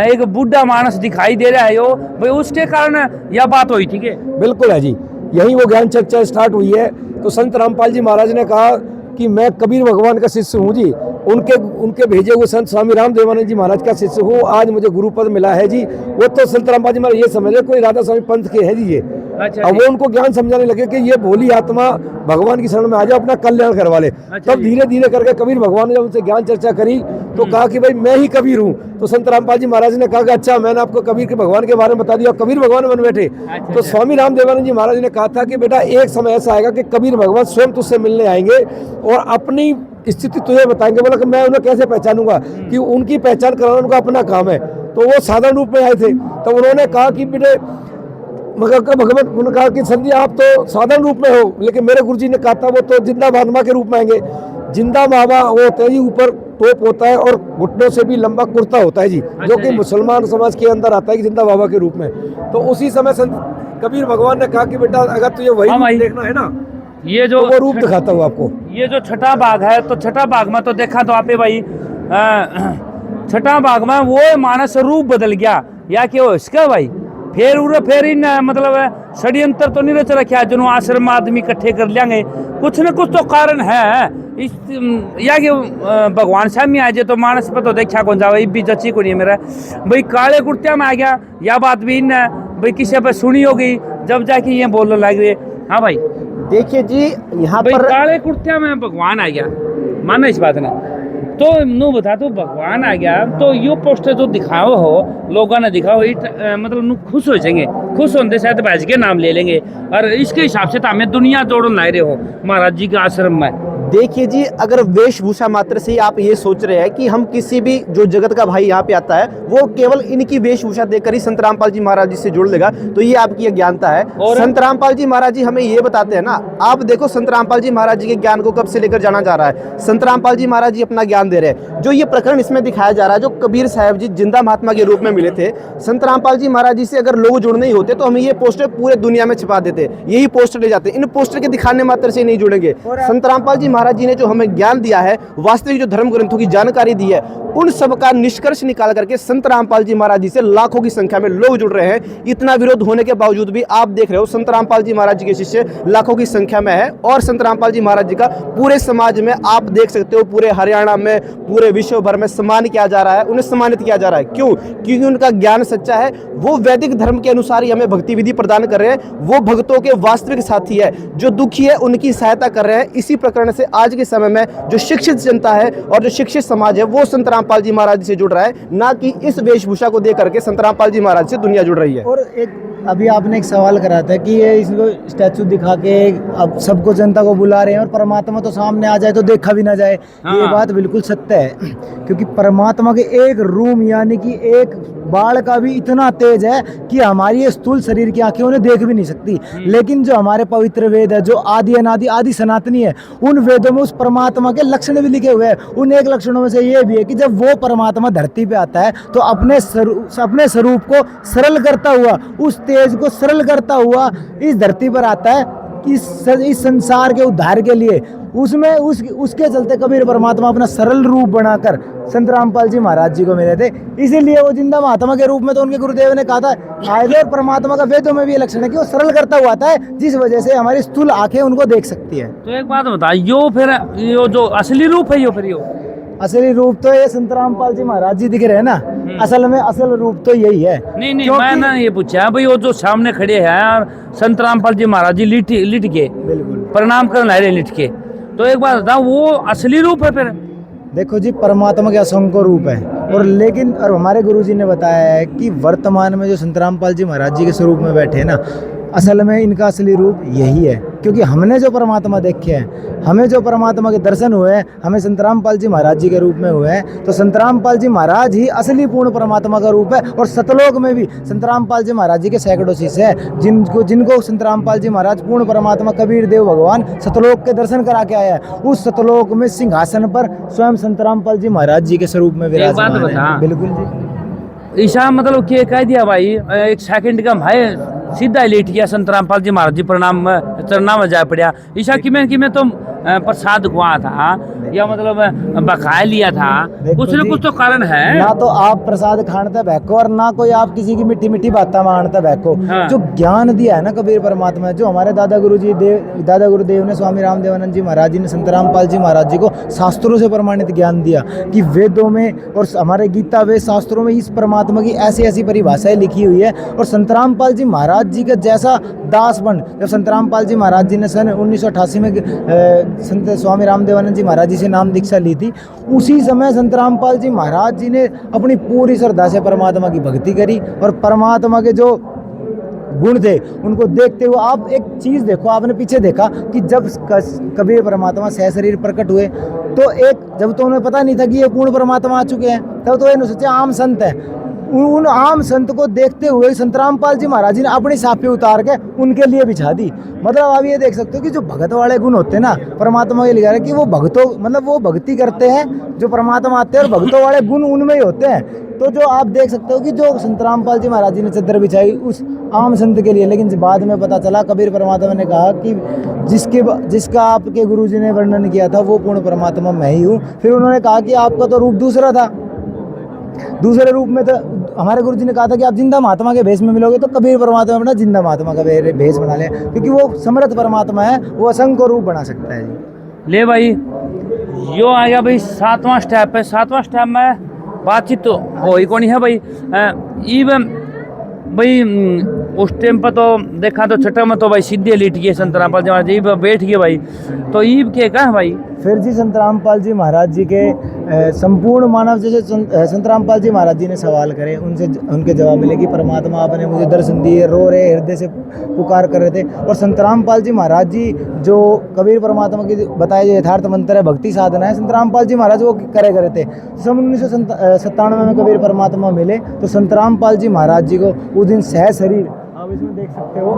एक बूढ़ा मानस दिखाई दे रहा है यो भाई, उसके कारण यह बात हुई। ठीक है, बिल्कुल है जी, यही वो ज्ञान चर्चा स्टार्ट हुई है। तो संत रामपाल जी महाराज ने कहा कि मैं कबीर भगवान का शिष्य हूँ जी, उनके भेजे हुए संत स्वामी रामदेवानंद जी महाराज का शिष्य हूँ, आज मुझे गुरुपद मिला है जी। वो तो संत रामपाल जी महाराज ये समझ रहे कोई राधा स्वामी पंथ के हैं जी ये। अच्छा, अब वो उनको ज्ञान समझाने लगे कि ये भोली आत्मा भगवान की शरण में आ जाओ, अपना कल्याण करवा ले। तब धीरे धीरे करके कबीर भगवान ने जब उनसे ज्ञान चर्चा करी तो कहा कि भाई मैं ही कबीर हूँ। तो संत रामपाल जी महाराज ने कहा कि अच्छा मैंने आपको कबीर के भगवान के बारे में बता दिया, कबीर भगवान बन बैठे। तो स्वामी रामदेवानंद जी महाराज ने कहा था कि बेटा एक समय ऐसा आएगा कि कबीर भगवान स्वयं तुझसे मिलने आएंगे और अपनी स्थिति तुझे बताएंगे। बोला कि मैं उन्हें कैसे पहचानूंगा, कि उनकी पहचान कराना उनका अपना काम है। तो वो साधारण रूप में आए थे, तो उन्होंने कहा कि बेटे भगवत, उन्होंने कहा कि सर जी आप तो साधारण रूप में हो, लेकिन मेरे गुरुजी ने कहा था वो तो जिंदा महात्मा के रूप में आएंगे। जिंदा बाबा वो होते हैं जी, ऊपर टोप होता है और घुटनों से भी लंबा कुर्ता होता है जी, जो कि मुसलमान समाज के अंदर आता है कि जिंदा बाबा के रूप में। तो उसी समय संत कबीर भगवान ने कहा कि बेटा अगर तुझे वही देखना है ना, ये जो तो वो रूप दिखाता हूँ आपको। ये जो छठा भाग है, तो छठा भाग में तो देखा तो आपे भाई छठा भाग में वो मानस रूप बदल गया, या कि वो इसका भाई फिर इन मतलब षड्यंत्र तो नहीं रच रखा जो आश्रम आदमी इकट्ठे कर लेंगे, कुछ न कुछ तो कारण है इस, या कि भगवान सामने आ जाए तो मानस पर तो देखा कौन जाए भी जची को नहीं मेरा भाई। काले कुर्तिया में आ गया, या बात भी इन भाई किसी पर सुनी होगी जब जाके ये बोलने लग रही। हाँ भाई देखिए जी, यहाँ पर काले कुर्तिया में भगवान आ गया, मानो इस बात ने। तो नू बता तो भगवान आ गया तो यो पोस्टर जो दिखाओ हो लोगों ने दिखाओ मतलब नू खुश हो जाएंगे, खुश होने शायद भाज के नाम ले लेंगे। और इसके हिसाब से तो हमें दुनिया तोड़न ला रहे हो महाराज जी के आश्रम में। देखिए जी, अगर वेशभूषा मात्र से ही आप ये सोच रहे हैं कि हम किसी भी जो जगत का भाई यहाँ पे आता है वो केवल इनकी वेशभूषा देखकर ही संत रामपाल जी महाराज जी से जुड़ लेगा, तो ये आपकी अज्ञानता है। और संत रामपाल जी महाराज जी हमें ये बताते हैं ना, आप देखो संत रामपाल जी महाराज जी के ज्ञान को कब से लेकर जाना जा रहा है। संत रामपाल जी महाराज जी अपना ज्ञान दे रहे हैं। जो ये प्रकरण इसमें दिखाया जा रहा है, जो कबीर साहब जी जिंदा महात्मा के रूप में मिले थे, संत रामपाल जी महाराज जी से अगर लोग जुड़ने ही होते तो हमें ये पोस्टर पूरे दुनिया में छिपा देते, यही पोस्टर ले जाते। इन पोस्टर के दिखाने मात्र से नहीं जुड़ेंगे। संत रामपाल जी महाराज जी ने जो हमें ज्ञान दिया है, वास्तविक जो धर्म ग्रंथों की जानकारी दी है, उन सब का निष्कर्ष निकाल करके संत रामपाल जी महाराज जी से लाखों की संख्या में लोग जुड़ रहे हैं। इतना विरोध होने के बावजूद भी आप देख रहे हो संत रामपाल जी महाराज जी के शिष्य लाखों की संख्या में है। और संत रामपाल जी महाराज जी का पूरे समाज में आप देख सकते हो, पूरे हरियाणा में, पूरे विश्व भर में सम्मान किया जा रहा है, उन्हें सम्मानित किया जा रहा है। क्यों? क्योंकि उनका ज्ञान सच्चा है। वो वैदिक धर्म के अनुसार ही हमें भक्ति विधि प्रदान कर रहे हैं। वो भक्तों के वास्तविक साथी है, जो दुखी है उनकी सहायता कर रहे हैं। इसी प्रकरण से आज के समय में जो शिक्षित जनता है और जो शिक्षित समाज है वो संत रामपाल जी महाराज जी से जुड़ रहा है, ना कि इस वेशभूषा को देख करके संत रामपाल जी महाराज से दुनिया जुड़ रही है। और एक अभी आपने एक सवाल करा था कि ये इसको स्टैचू दिखा के अब सबको जनता को बुला रहे हैं और परमात्मा तो सामने आ जाए तो देखा भी ना जाए। ये बात बिल्कुल सत्य है, क्योंकि परमात्मा के एक रूम यानी कि एक बाढ़ का भी इतना तेज है कि हमारी ये स्थूल शरीर की आंखें उन्हें देख भी नहीं सकती। लेकिन जो हमारे पवित्र वेद है, जो आदि अनादि आदि सनातनी है, उन वेदों में उस परमात्मा के लक्षण भी लिखे हुए हैं। उन एक लक्षणों में से ये भी है कि जब वो परमात्मा धरती पे आता है तो अपने स्वरूप को सरल करता हुआ, उस तेज को सरल करता हुआ इस धरती पर आता है इस संसार के उद्धार के लिए। उसमें उसके चलते कबीर परमात्मा अपना सरल रूप बनाकर संत रामपाल जी महाराज जी को मिले थे। इसीलिए वो जिंदा महात्मा के रूप में तो उनके गुरुदेव ने कहा था, आयुर्वेद परमात्मा का वेदों में भी ये लक्षण है कि वो सरल करता हुआ आता है, जिस वजह से हमारी स्थूल आंखें उनको देख सकती है। तो एक बात बता, यो फिर यो जो असली रूप है, यो फिर यो असली रूप तो ये संत रामपाल जी महाराज जी दिख रहे हैं ना, असल में असल रूप तो यही है। नहीं मैंने ये पूछा भाई, वो जो सामने खड़े हैं और संत रामपाल जी महाराज जी लिट के बिल्कुल प्रणाम करने रहे लिट के, तो एक बात बताओ वो असली रूप है? फिर देखो जी, परमात्मा के असंख्य रूप है। और लेकिन और हमारे गुरुजी ने बताया है कि वर्तमान में जो संत रामपाल जी महाराज जी के स्वरूप में बैठे हैं ना, असल में इनका असली रूप यही है। क्योंकि हमने जो परमात्मा देखे हैं, हमें जो परमात्मा के दर्शन हुए हैं, हमें संत रामपाल जी महाराज जी के रूप में हुए हैं। तो संत रामपाल जी महाराज ही असली पूर्ण परमात्मा का रूप है। और सतलोक में भी संत रामपाल जी महाराज जी के सैकड़ों शिष्य हैं जिनको संत रामपाल जी महाराज पूर्ण परमात्मा कबीर देव भगवान सतलोक के दर्शन करा के आया है। उस सतलोक में सिंहासन पर स्वयं संत रामपाल जी महाराज जी के स्वरूप में विराजमान है। बिल्कुल जी, ईशा मतलब क्या कह दिया भाई, एक सेकंड का भाई सीधा लेट गया संत रामपाल जी महाराज जी प्रणाम चरना में जा पड़ा। ईशा कि मैं तो प्रसाद खुआ था या मतलब बकाया लिया था, कुछ न कुछ तो कारण है ना। तो आप प्रसाद खानते बैठो और ना कोई आप किसी की मीठी मीठी बातें मानते बैठो। हाँ। जो ज्ञान दिया है ना कबीर परमात्मा, जो हमारे दादा गुरुदेव ने स्वामी राम देवानंद जी महाराज जी ने संत रामपाल जी महाराज जी को शास्त्रों से प्रमाणित ज्ञान दिया कि वेदों में और हमारे गीता वेद शास्त्रों में इस परमात्मा की ऐसी ऐसी परिभाषाएं लिखी हुई है। और संत रामपाल जी महाराज जी का जैसा दासपन, जब संत रामपाल जी महाराज जी ने सन 1988 में संत स्वामी राम देवानंद जी महाराज जी से नाम दीक्षा ली थी, उसी समय संत रामपाल जी महाराज जी ने अपनी पूरी श्रद्धा से परमात्मा की भक्ति करी। और परमात्मा के जो गुण थे उनको देखते हुए आप एक चीज़ देखो, आपने पीछे देखा कि जब कबीर परमात्मा सहशरीर प्रकट हुए तो जब तो उन्हें पता नहीं था कि ये पूर्ण परमात्मा आ चुके हैं, तब तो इन्होंने सोचा आम संत है। उन आम संत को देखते हुए संत रामपाल जी महाराज जी ने अपनी साफी उतार के उनके लिए बिछा दी। मतलब आप ये देख सकते हो कि जो भगत वाले गुण होते हैं ना, परमात्मा के लिखा है कि वो भक्तों मतलब वो भक्ति करते हैं, जो परमात्मा आते हैं और भक्तों वाले गुण उनमें ही होते हैं। तो जो आप देख सकते हो कि जो संत रामपाल जी महाराज जी ने चद्दर बिछाई उस आम संत के लिए, लेकिन बाद में पता चला कबीर परमात्मा ने कहा कि जिसका आपके गुरुजी ने वर्णन किया था वो पूर्ण परमात्मा मैं ही हूँ। फिर उन्होंने कहा कि आपका तो रूप दूसरा था, दूसरे रूप में तो हमारे गुरुजी ने कहा था कि आप जिंदा महात्मा के भेष में मिलोगे, तो कबीर परमात्मा अपना जिंदा महात्मा का भेष बना ले, क्योंकि वो समर्थ परमात्मा है, वो असंख्य रूप बना सकता है जी। ले भाई, यो आ गया भाई 7वां स्टेप है। 7वां स्टेप में बातचीत तो हो ही कौन है भाई। भाई उस टाइम पर तो देखा तो छठा में तो भाई सीधे लेट गए संत रामपाल जी महाराज जी बैठ गए भाई, तो ईब के कहा भाई। फिर जी संत रामपाल जी महाराज जी के संपूर्ण मानव जैसे संत रामपाल जी महाराज जी ने सवाल करे, उनसे उनके जवाब मिले कि परमात्मा आपने मुझे दर्शन दिए, रो रहे हृदय से पुकार कर रहे थे। और संत रामपाल जी महाराज जी जो कबीर परमात्मा की बताए जो यथार्थ मंत्र है, भक्ति साधना है, संत रामपाल जी महाराज वो करे करे थे। सन 1997 में कबीर परमात्मा मिले तो संत रामपाल जी महाराज जी को उस दिन सह शरीर, आप इसमें देख सकते हो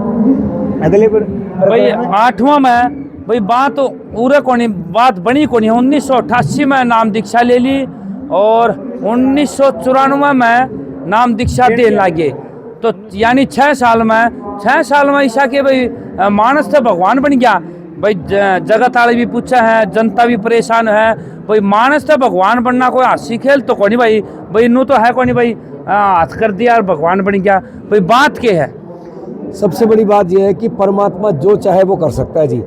अगले भाई 8वां में भाई बात पूरे कोनी बात बनी कोनी 1988 में नाम दीक्षा ले ली और 1994 में नाम दीक्षा देने लगे। तो यानी 6 साल में ईशा के भाई मानस तो भगवान बन गया। भाई जगत वाले भी पूछा है, जनता भी परेशान है, भाई मानस तो भगवान बनना कोई हंसी खेल तो कोनी भाई नू तो है कोनी भाई हाथ कर दिया और भगवान बन गया। भाई बात क्या है? सबसे बड़ी बात यह है कि परमात्मा जो चाहे वो कर सकता है जी।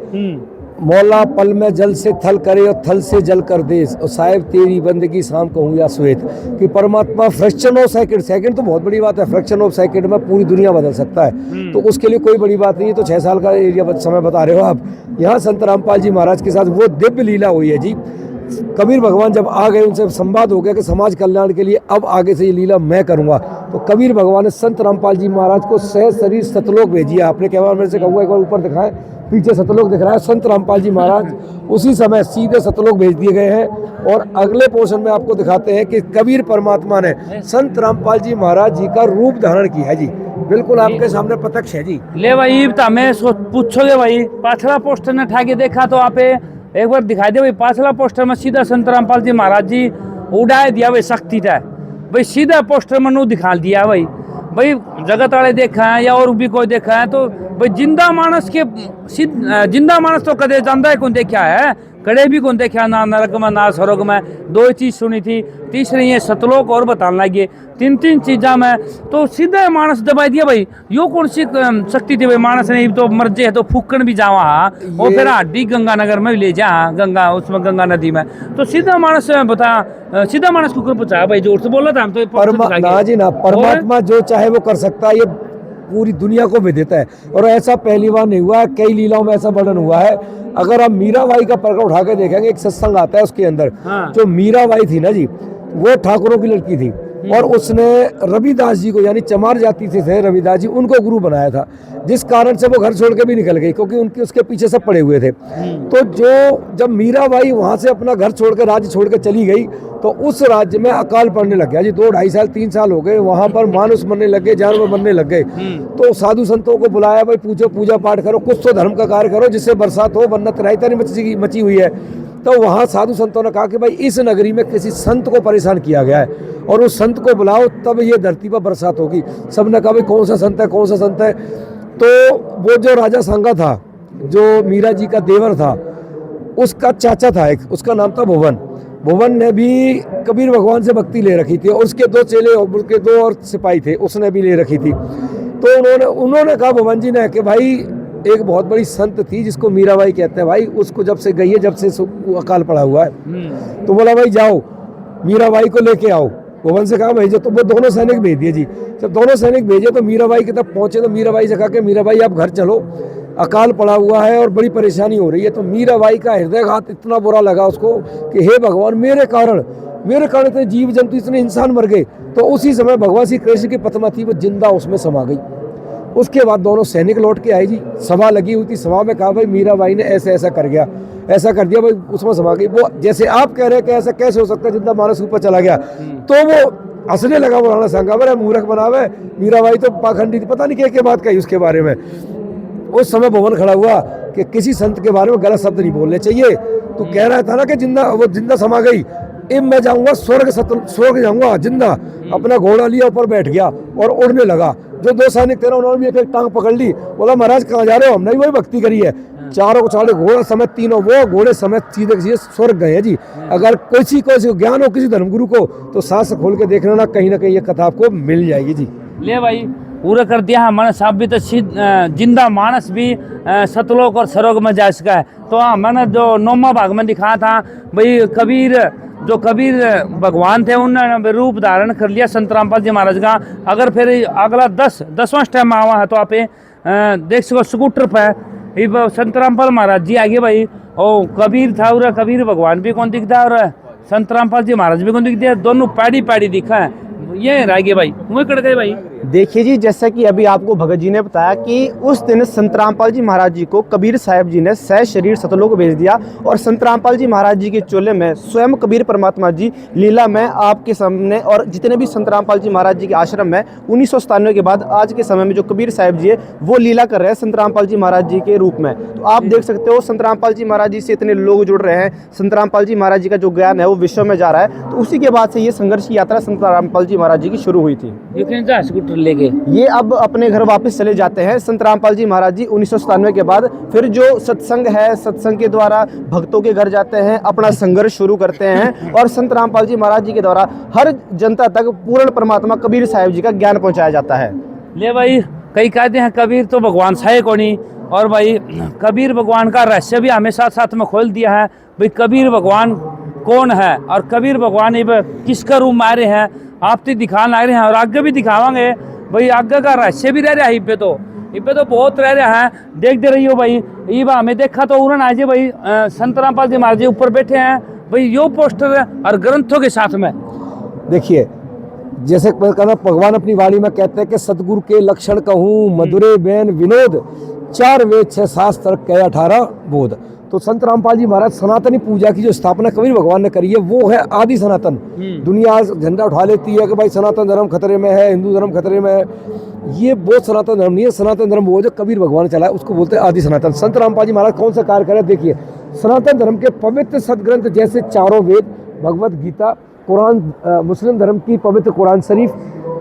मौला पल में जल से थल करे और थल से जल कर दे, और साहिब तेरी बंदगी शाम कहूँ या श्वेत, कि परमात्मा फ्रैक्शन ऑफ सेकंड तो बहुत बड़ी बात है, फ्रैक्शन ऑफ सेकंड में पूरी दुनिया बदल सकता है। तो उसके लिए कोई बड़ी बात नहीं है। तो 6 साल का एरिया समय बता रहे हो आप। यहाँ संत रामपाल जी महाराज के साथ वो दिव्य लीला हुई है जी। कबीर भगवान जब आ गए, उनसे संवाद हो गया कि समाज कल्याण के लिए अब आगे से ये लीला मैं करूंगा। तो कबीर भगवान ने संत रामपाल जी महाराज को सह शरीर सतलोक भेजी है। आपने क्या मेरे से कहूँगा, एक बार ऊपर दिखाएं, पीछे सतलोक दिख रहा है। संत रामपाल जी महाराज उसी समय सीधे सतलोक भेज दिए गए हैं। और अगले पोर्शन में आपको दिखाते हैं कि कबीर परमात्मा ने संत रामपाल जी महाराज जी का रूप धारण किया है जी। बिल्कुल आपके सामने प्रत्यक्ष है जी। ले भाई मैं पूछोगे भाई पाछला पोस्टर ने उठा के देखा तो आप एक बार दिखाई दे भाई। पाछला पोस्टर में सीधा संत रामपाल जी महाराज जी उड़ाए दिया भाई शक्ति था भाई। सीधा पोस्टर में नू दिखा दिया भाई। जगत वाले देखा है या और भी कोई देखा है तो भाई जिंदा मानस तो कदे जानता है कौन देखा है, कड़े भी कौन देखा ना नरक में ना स्वर्ग में। 2 चीज सुनी थी, तीसरी ये सतलोक और बताने लगे, 3 चीजा में तो सीधे मानस दबाई दिया भाई। यो कौन सी शक्ति थी भाई? मानस नहीं तो मर जाए तो फूकन भी जावा और फिर हड्डी गंगानगर में ले जा, गंगा उसमें गंगा नदी में। तो सीधा मानस बता, सीधा मानस को पहुंचा भाई। जोर से बोला था हम तो ना जी ना, परमात्मा जो चाहे वो कर सकता है, ये पूरी दुनिया को भी देता है। और ऐसा पहली बार नहीं हुआ है, कई लीलाओं में ऐसा वर्णन हुआ है। अगर आप मीराबाई का प्रकरण उठा के देखेंगे, एक सत्संग आता है उसके अंदर। जो मीराबाई थी ना जी, वो ठाकुरों की लड़की थी और उसने रविदास जी को, यानी चमार जाति से थे रविदास जी, उनको गुरु बनाया था। जिस कारण से वो घर छोड़ के भी निकल गई, क्योंकि उनके उसके पीछे सब पड़े हुए थे। तो जब मीराबाई वहां से अपना घर छोड़ के राज्य छोड़ के चली गई तो उस राज्य में अकाल पड़ने लग गया जी। 2 ढाई साल 3 साल हो गए, वहां पर मानुष मरने लग गए, जानवर मरने लग गए। तो साधु संतों को बुलाया, भाई पूछो, पूजा पाठ करो, कुछ तो धर्म का कार्य करो जिससे बरसात हो, वरना त्राही मची हुई है। तो वहाँ साधु संतों ने कहा कि भाई इस नगरी में किसी संत को परेशान किया गया है और उस संत को बुलाओ, तब ये धरती पर बरसात होगी। सबने कहा भाई कौन सा संत है, कौन सा संत है? तो वो जो राजा सांगा था, जो मीरा जी का देवर था, उसका चाचा था एक, उसका नाम था भुवन। भुवन ने भी कबीर भगवान से भक्ति ले रखी थी और उसके 2 चेले, उसके 2 और सिपाही थे, उसने भी ले रखी थी। तो उन्होंने कहा भुवन जी ने कि भाई एक बहुत बड़ी संत थी जिसको मीराबाई कहते हैं भाई, उसको जब से गई है, जब से अकाल पड़ा हुआ है। तो बोला भाई जाओ मीराबाई को लेके आओ। भुवन से कहा भेजो, तो वो दोनों सैनिक भेज दिए जी। जब दोनों सैनिक भेजे तो मीराबाई की तरफ पहुंचे तो मीराबाई से कहा कि मीराबाई आप घर चलो, अकाल पड़ा हुआ है और बड़ी परेशानी हो रही है। तो मीराबाई का हृदयघात इतना बुरा लगा उसको कि हे भगवान, मेरे कारण इतने जीव जंतु, इतने इंसान मर गए। तो उसी समय भगवान श्री कृष्ण की पत्मा थी, वो जिंदा उसमें समा गई। उसके बाद दोनों सैनिक लौट के आए जी। सभा लगी हुई थी, सभा में कहा भाई मीराबाई ने ऐसा कर गया, ऐसा कर दिया भाई, उसमें समा गई। वो जैसे आप कह रहे हैं कि ऐसा कैसे हो सकता है, जिंदा मानस ऊपर चला गया। तो वो हंसने लगा, मौलाना सांगा, बोला मूर्ख बनावे, मीराबाई तो पाखंडी थी, पता नहीं क्या बात कही उसके बारे में। उस समय भवन खड़ा हुआ कि किसी संत के बारे में गलत शब्द नहीं बोलने चाहिए। तो कह रहा था ना कि वो जिंदा समा गई, अब मैं जाऊंगा स्वर्ग जाऊंगा जिंदा। अपना घोड़ा लिया, ऊपर बैठ गया और उड़ने लगा। जो 2 सैनिक थे ना, उन्होंने भी एक टांग पकड़ ली। बोला महाराज कहाँ जा रहे हो? हमने भी वही भक्ति करी है। चारों को चारों घोड़ा समेत, तीनों वो घोड़े समेत सीधे स्वर्ग गए हैं जी। अगर किसी को ज्ञान हो किसी धर्मगुरु को, तो सांस खोल के देखना ना कहीं ये कथा आपको मिल जाएगी जी। ले भाई पूरा कर दिया हमारे साहब भी। तो जिंदा मानस भी सतलोक और स्वर्ग में जा सका है। तो मैंने जो 9वां भाग में दिखाया था भाई, कबीर भगवान थे, उन्होंने रूप धारण कर लिया संत रामपाल जी महाराज का। अगर फिर अगला 10वां स्टेप में आवा है तो आप देख सको स्कूटर पर संत रामपाल महाराज जी आगे भाई। और कबीर था, और कबीर भगवान भी कौन दिखता है, और संत रामपाल जी महाराज भी को दिख दिया, दोनों पैड़ी पैड़ी दिखा है। ये रह गए भाई, वही कट गए भाई। देखिए जी, जैसा कि अभी आपको भगत जी ने बताया कि उस दिन संत रामपाल जी महाराज जी को कबीर साहब जी ने सह शरीर सतलोक भेज दिया और संत रामपाल जी महाराज जी के चोले में स्वयं कबीर परमात्मा जी लीला में आपके सामने, और जितने भी संत रामपाल जी महाराज जी के आश्रम में 1997 के बाद आज के समय में जो कबीर साहब जी है वो लीला कर रहे हैं संत रामपाल जी महाराज जी के रूप में। तो आप देख सकते हो संत रामपाल जी महाराज जी से इतने लोग जुड़ रहे हैं, संत रामपाल जी महाराज जी का जो ज्ञान है वो विश्व में जा रहा है। तो उसी के बाद से ये संघर्ष की यात्रा संत रामपाल जी महाराज जी की शुरू हुई थी। ये स्कूटर लेके ये अब अपने घर वापस चले जाते हैं संत रामपाल जी महाराज जी 1997 के बाद। फिर जो सत्संग है, सत्संग के द्वारा भक्तों के घर जाते हैं, अपना संघर्ष शुरू करते हैं और संत रामपाल जी महाराज जी के द्वारा हर जनता तक पूर्ण परमात्मा कबीर साहब जी का ज्ञान पहुंचाया जाता है। ले भाई, कई कहते हैं कबीर तो भगवान साहे को नहीं, और भाई कबीर भगवान का रहस्य भी हमें साथ साथ में खोल दिया है। भाई कबीर भगवान कौन है और कबीर भगवान किसका रूप में आ रहे हैं, आप तो दिखाने आ रहे हैं और आगे भी दिखावांगे। भाई आगे का रहस्य भी रह रहा है, इब्बे तो बहुत रह रहा है। देखते रहियो भाई, ये हमें देखा तो उन्होंने आज भाई संत रामपाल जी महाराज जी ऊपर बैठे हैं भाई, यो पोस्टर और ग्रंथों के साथ में। देखिए, जैसे कहना भगवान अपनी वाणी में कहते हैं कि सतगुरु के लक्षण कहूँ मधुरे बैन विनोद, 4 वेद 6 शास्त्र कह 18 बोध। तो संत रामपाल जी महाराज सनातनी पूजा की जो स्थापना कबीर भगवान ने करी है वो है आदि सनातन। दुनिया झंडा उठा लेती है कि भाई सनातन धर्म खतरे में है, हिंदू धर्म खतरे में है, ये बहुत सनातन धर्म नहीं है। सनातन धर्म वो जो कबीर भगवान ने चलाया उसको बोलते हैं आदि सनातन। संत रामपाल जी महाराज कौन सा कार्य करे, देखिए सनातन धर्म के पवित्र सदग्रंथ जैसे चारों वेद, भगवत गीता, कुरान, मुस्लिम धर्म की पवित्र कुरान शरीफ,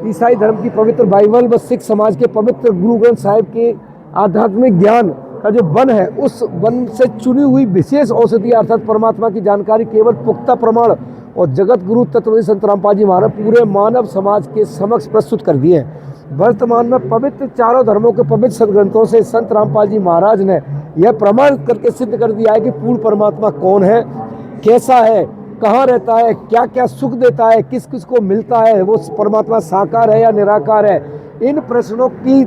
ईसाई धर्म की पवित्र बाइबल व सिख समाज के पवित्र गुरु ग्रंथ साहिब के आध्यात्मिक ज्ञान का जो वन है, उस वन से चुनी हुई विशेष औषधि अर्थात परमात्मा की जानकारी केवल पुख्ता प्रमाण और जगत गुरु तत्वदर्शी संत रामपाल जी महाराज पूरे मानव समाज के समक्ष प्रस्तुत कर दिए हैं। वर्तमान में पवित्र चारों धर्मों के पवित्र सदग्रंथों से संत रामपाल जी महाराज ने यह प्रमाण करके सिद्ध कर दिया है कि पूर्ण परमात्मा कौन है, कैसा है, कहाँ रहता है, क्या क्या सुख देता है, किस किस को मिलता है, वो परमात्मा साकार है या निराकार है। इन प्रश्नों की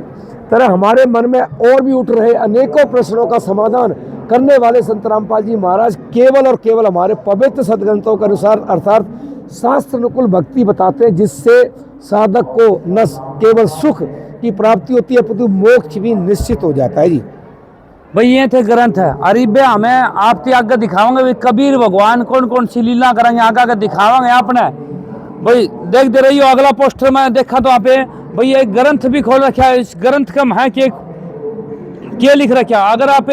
तरह हमारे मन में और भी उठ रहे अनेकों प्रश्नों का समाधान करने वाले संत रामपाल जी महाराज केवल और केवल हमारे पवित्र सदग्रंथों के अनुसार अर्थात शास्त्र अनुकूल भक्ति बताते हैं, जिससे साधक को न केवल सुख की प्राप्ति होती है अपितु मोक्ष भी निश्चित हो जाता है। जी भाई ये थे ग्रंथ है, अरिबे हमें आपके आगे दिखावांगे भाई कबीर भगवान कौन कौन सी लीला करेंगे, आगे दिखावांगे आपने। भाई देखते रहियो, अगला पोस्टर में देखा तो आप भाई एक ग्रंथ भी खोल रखा है। इस ग्रंथ का है कि क्या लिख रखा है, अगर आप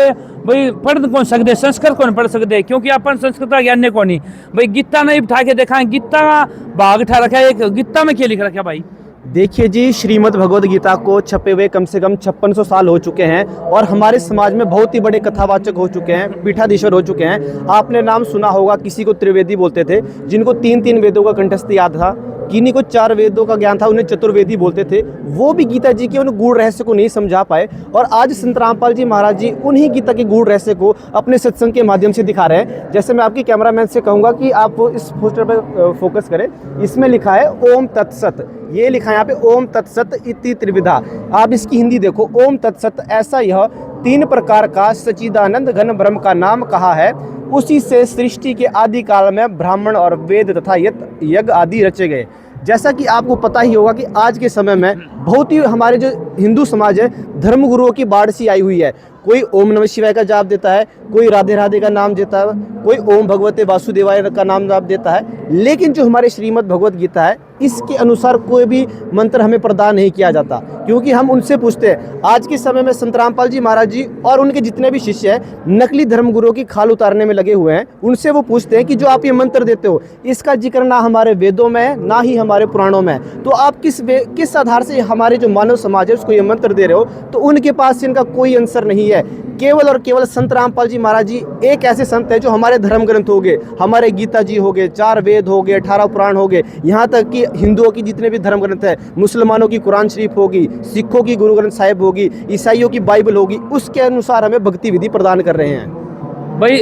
भाई पढ़ कौन सकते, संस्कृत कौन पढ़ सकते, क्योंकि अपन संस्कृत का ज्ञान को नहीं। भाई गीता नहीं उठा के देखा है, गीता का भाग उठा रखा है, एक गीता में क्या लिख रखा है भाई। देखिए जी, श्रीमद् भगवद गीता को छपे हुए कम से कम 5600 साल हो चुके हैं और हमारे समाज में बहुत ही बड़े कथावाचक हो चुके हैं, पीठाधीश्वर हो चुके हैं। आपने नाम सुना होगा, किसी को त्रिवेदी बोलते थे, जिनको 3 वेदों का कंठस्थ याद था, किन्हीं को 4 वेदों का ज्ञान था, उन्हें चतुर्वेदी बोलते थे। वो भी गीता जी के उन गूढ़ रहस्य को नहीं समझा पाए और आज संत रामपाल जी महाराज जी उन्हीं गीता के गूढ़ रहस्य को अपने सत्संग के माध्यम से दिखा रहे हैं। जैसे मैं आपकी कैमरामैन से कहूँगा कि आप इस पोस्टर पर फोकस करें, इसमें लिखा है ओम तत्सत, ये लिखा है यहाँ पे ओम तत्सत इति त्रिविधा। आप इसकी हिंदी देखो, ओम तत्सत ऐसा यह 3 प्रकार का सच्चिदानंद घन ब्रह्म का नाम कहा है, उसी से सृष्टि के आदि काल में ब्राह्मण और वेद तथा यज्ञ आदि रचे गए। जैसा कि आपको पता ही होगा कि आज के समय में बहुत ही हमारे जो हिंदू समाज है, धर्मगुरुओं की बाढ़ सी आई हुई है। कोई ओम नमः शिवाय का जाप देता है, कोई राधे राधे का नाम देता है, कोई ओम भगवते वासुदेवाय का नाम जाप देता है, लेकिन जो हमारे श्रीमद् भगवद गीता है इसके अनुसार कोई भी मंत्र हमें प्रदान नहीं किया जाता। क्योंकि हम उनसे पूछते हैं, आज के समय में संत रामपाल जी महाराज जी और उनके जितने भी शिष्य हैं नकली धर्मगुरुओं की खाल उतारने में लगे हुए हैं। उनसे वो पूछते हैं कि जो आप ये मंत्र देते हो इसका जिक्र ना हमारे वेदों में है, ना ही हमारे पुराणों में है, तो आप किस आधार से हमारे जो मानव समाज है उसको ये मंत्र दे रहे हो। तो उनके पास इनका कोई आंसर नहीं है। केवल और केवल संत रामपाल जी महाराज जी एक ऐसे संत है जो हमारे धर्म ग्रंथ हो गए, हमारे गीता जी हो गए, 4 वेद हो गए, 18 पुराण हो गए, यहाँ तक कि हिंदुओं की जितने भी धर्म ग्रंथ है, मुसलमानों की कुरान शरीफ होगी, सिखों की गुरु ग्रंथ साहिब होगी, ईसाइयों की बाइबल होगी, उसके अनुसार हमें भक्ति विधि प्रदान कर रहे हैं। भाई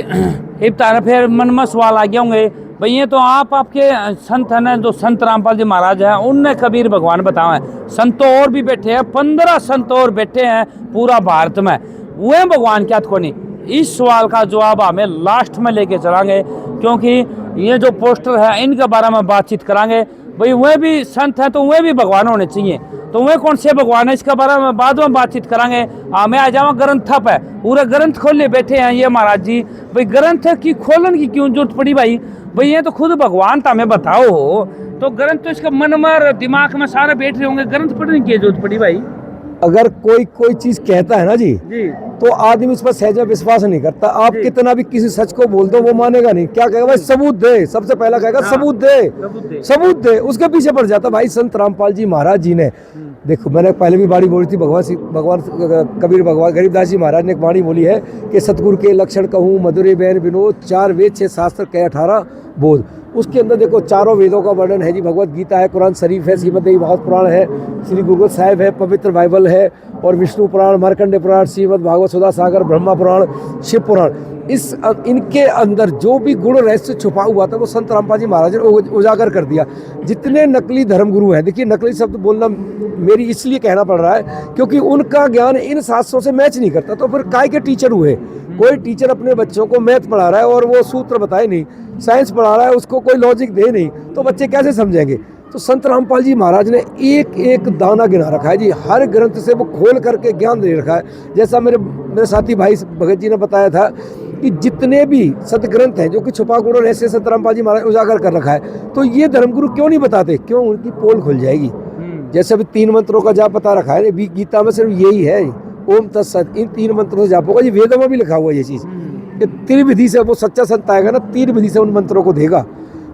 एक तारा फिर मन में सवाल आ गया होंगे, भाई ये तो आपके संत हैं जो संत रामपाल जी महाराज हैं, उनने कबीर भगवान बताए हैं, संत और भी बैठे हैं, 15 संत और बैठे हैं पूरा भारत में, वह भगवान क्या को नहीं। इस सवाल का जवाब हमें लास्ट में लेके चलेंगे, क्योंकि ये जो पोस्टर है इनके बारे में बातचीत करांगे। भाई वे भी संत हैं तो वे भी भगवान होने चाहिए, तो वे कौन से भगवान है इसके बारे में बाद में बातचीत करांगे। मैं आ जाऊँ ग्रंथ थप है, पूरे ग्रंथ खोले बैठे हैं ये महाराज जी। भाई ग्रंथ की खोलन की क्यों जरूरत पड़ी भाई? भाई ये तो खुद भगवान था, हमें बताओ। तो ग्रंथ तो इसका मन में दिमाग में सारे बैठ रहे होंगे, ग्रंथ पढ़ने की जरूरत पड़ी भाई? अगर कोई चीज कहता है ना जी, जी तो आदमी उस पर सहज विश्वास नहीं करता। आप कितना भी किसी सच को बोल दो वो मानेगा नहीं। क्या कहेगा भाई? सबूत दे, सबसे पहला कहेगा सबूत दे, सबूत दे, उसके पीछे पड़ जाता। भाई संत रामपाल जी महाराज जी ने, देखो मैंने पहले भी वाणी बोली थी, भगवान कबीर भगवान गरीबदास जी महाराज ने एक वाणी बोली है कि सतगुरु के लक्षण कहूँ मधुरे बैन विनोद, 4 वेद 6 शास्त्र के 18 बोध। उसके अंदर देखो चारों वेदों का वर्णन है जी, भगवत गीता है, कुरान शरीफ है, श्रीमद देवी भागवत पुराण है, श्री गुरु ग्रंथ साहिब है, पवित्र बाइबल है, और विष्णु पुराण, मार्कंडे पुराण, श्रीमद भागवत सुधा सागर, ब्रह्मा पुराण, शिव पुराण। इनके अंदर जो भी गुण रहस्य छुपा हुआ था वो संत रामपाल जी महाराज ने उजागर कर दिया। जितने नकली धर्मगुरु हैं, देखिए नकली शब्द बोलना मेरी इसलिए कहना पड़ रहा है क्योंकि उनका ज्ञान इन शास्त्रों से मैच नहीं करता। तो फिर काय के टीचर हुए? कोई टीचर अपने बच्चों को मैथ पढ़ा रहा है और वो सूत्र बताए नहीं, साइंस पढ़ा रहा है उसको कोई लॉजिक दे नहीं, तो बच्चे कैसे समझेंगे? तो संत रामपाल जी महाराज ने एक एक दाना गिना रखा है जी, हर ग्रंथ से वो खोल करके ज्ञान दे रखा है। जैसा मेरे साथी भाई भगत जी ने बताया था कि जितने भी सतग्रंथ हैं जो कि छुपा गुण ऐसे संत रामपाल जी महाराज उजागर कर रखा है, तो ये धर्मगुरु क्यों नहीं बताते? क्यों? उनकी पोल खुल जाएगी। जैसे अभी 3 मंत्रों का जाप बता रखा है, गीता में सिर्फ यही है, ओम तत्सत, इन 3 मंत्रों से जाप होगा। ये वेदों में भी लिखा हुआ है ये चीज़, कि 3 विधि से वो सच्चा संत आएगा ना, 3 विधि से उन मंत्रों को देगा।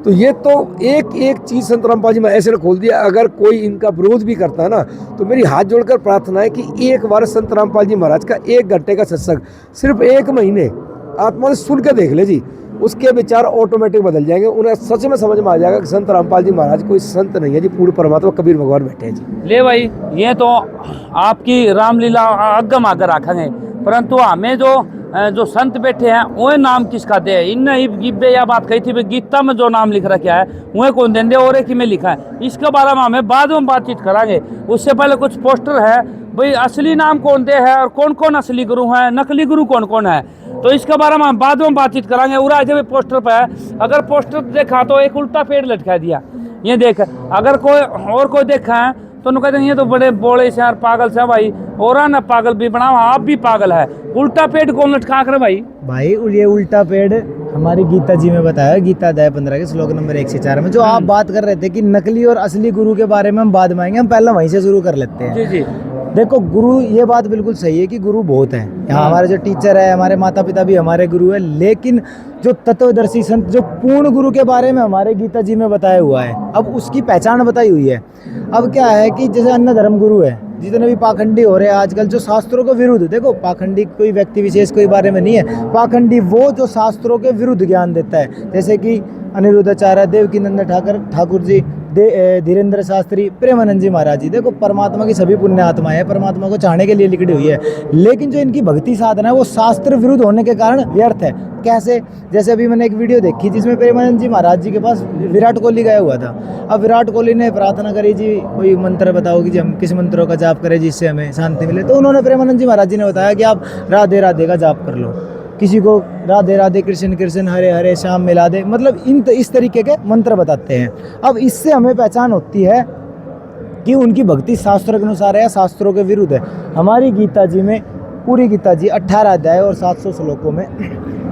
तो ये तो एक एक चीज़ संत रामपाल जी ने ऐसे खोल दिया। अगर कोई इनका विरोध भी करता है ना, तो मेरी हाथ जोड़कर प्रार्थना है कि एक बार संत रामपाल जी महाराज का 1 घंटे का सत्संग सिर्फ 1 महीने आत्मा से सुन के देख ले जी, उसके विचार ऑटोमेटिक बदल जाएंगे। उन्हें सच में समझ में आ जाएगा कि संत रामपाल जी महाराज कोई संत नहीं है जी, पूर्ण परमात्मा कबीर भगवान बैठे हैं जी। ले भाई, ये तो आपकी रामलीला अगम आकर रखेंगे, परंतु हमें जो संत बैठे हैं वो नाम किसका दे? इनने गिब्बे या बात कही थी गीता में जो नाम लिख रखा है वह कौन देंगे और एक ही में लिखा है, इसके बारे में हमें बाद में बातचीत करांगे। उससे पहले कुछ पोस्टर है भाई, असली नाम कौन दे है और कौन कौन असली गुरु हैं, नकली गुरु कौन कौन है, तो इसके बारे में हम बाद में बातचीत करांगे। उरा जब पोस्टर पे है, अगर पोस्टर देखा तो एक उल्टा पेड़ लटका दिया, ये देख। अगर कोई देखा है तो उन्होंने कहते हैं ये तो बड़े बोले से यार पागल से भाई, और ना पागल भी बनाओ, आप भी पागल है। उल्टा पेड़ कौन लटका कर भाई? भाई ये उल्टा पेड़ हमारी गीता जी में बताया, गीता अध्याय 15 के श्लोक नंबर 1 से 4 में। जो आप बात कर रहे थे कि नकली और असली गुरु के बारे में हम बाद में आएंगे, हम पहले वहीं से शुरू कर लेते हैं। जी जी। देखो गुरु, ये बात बिल्कुल सही है कि गुरु बहुत हैं। यहाँ हमारे जो टीचर है, हमारे माता पिता भी हमारे गुरु है, लेकिन जो तत्वदर्शी संत, जो पूर्ण गुरु के बारे में हमारे गीता जी में बताया हुआ है, अब उसकी पहचान बताई हुई है। अब क्या है कि जैसे अन्य धर्म गुरु है, जितने भी पाखंडी हो रहे हैं आजकल जो शास्त्रों के विरुद्ध, देखो पाखंडी कोई व्यक्ति विशेष कोई बारे में नहीं है, पाखंडी वो जो शास्त्रों के विरुद्ध ज्ञान देता है, जैसे कि अनिरुद्धाचार्य, देवकीनंद ठाकुर जी, धीरेन्द्र शास्त्री, प्रेमानंद जी महाराज जी। देखो परमात्मा की सभी पुण्य आत्माएं हैं, परमात्मा को चाहने के लिए लिखी हुई है, लेकिन जो इनकी भक्ति साधना है वो शास्त्र विरुद्ध होने के कारण व्यर्थ है। कैसे? जैसे अभी मैंने एक वीडियो देखी जिसमें प्रेमानंद जी महाराज जी के पास विराट कोहली गया हुआ था। अब विराट कोहली ने प्रार्थना करी जी कोई मंत्र बताओ कि हम किस मंत्रों का जाप करें जिससे हमें शांति मिले, तो उन्होंने प्रेमानंद जी महाराज जी ने बताया कि आप राधे राधे का जाप कर लो, किसी को राधे राधे कृष्ण कृष्ण हरे हरे श्याम मिला दे, मतलब इस तरीके के मंत्र बताते हैं। अब इससे हमें पहचान होती है कि उनकी भक्ति शास्त्रों के अनुसार है या शास्त्रों के विरुद्ध है। हमारी गीता जी में, पूरी गीता जी 18 अध्याय और 700 श्लोकों में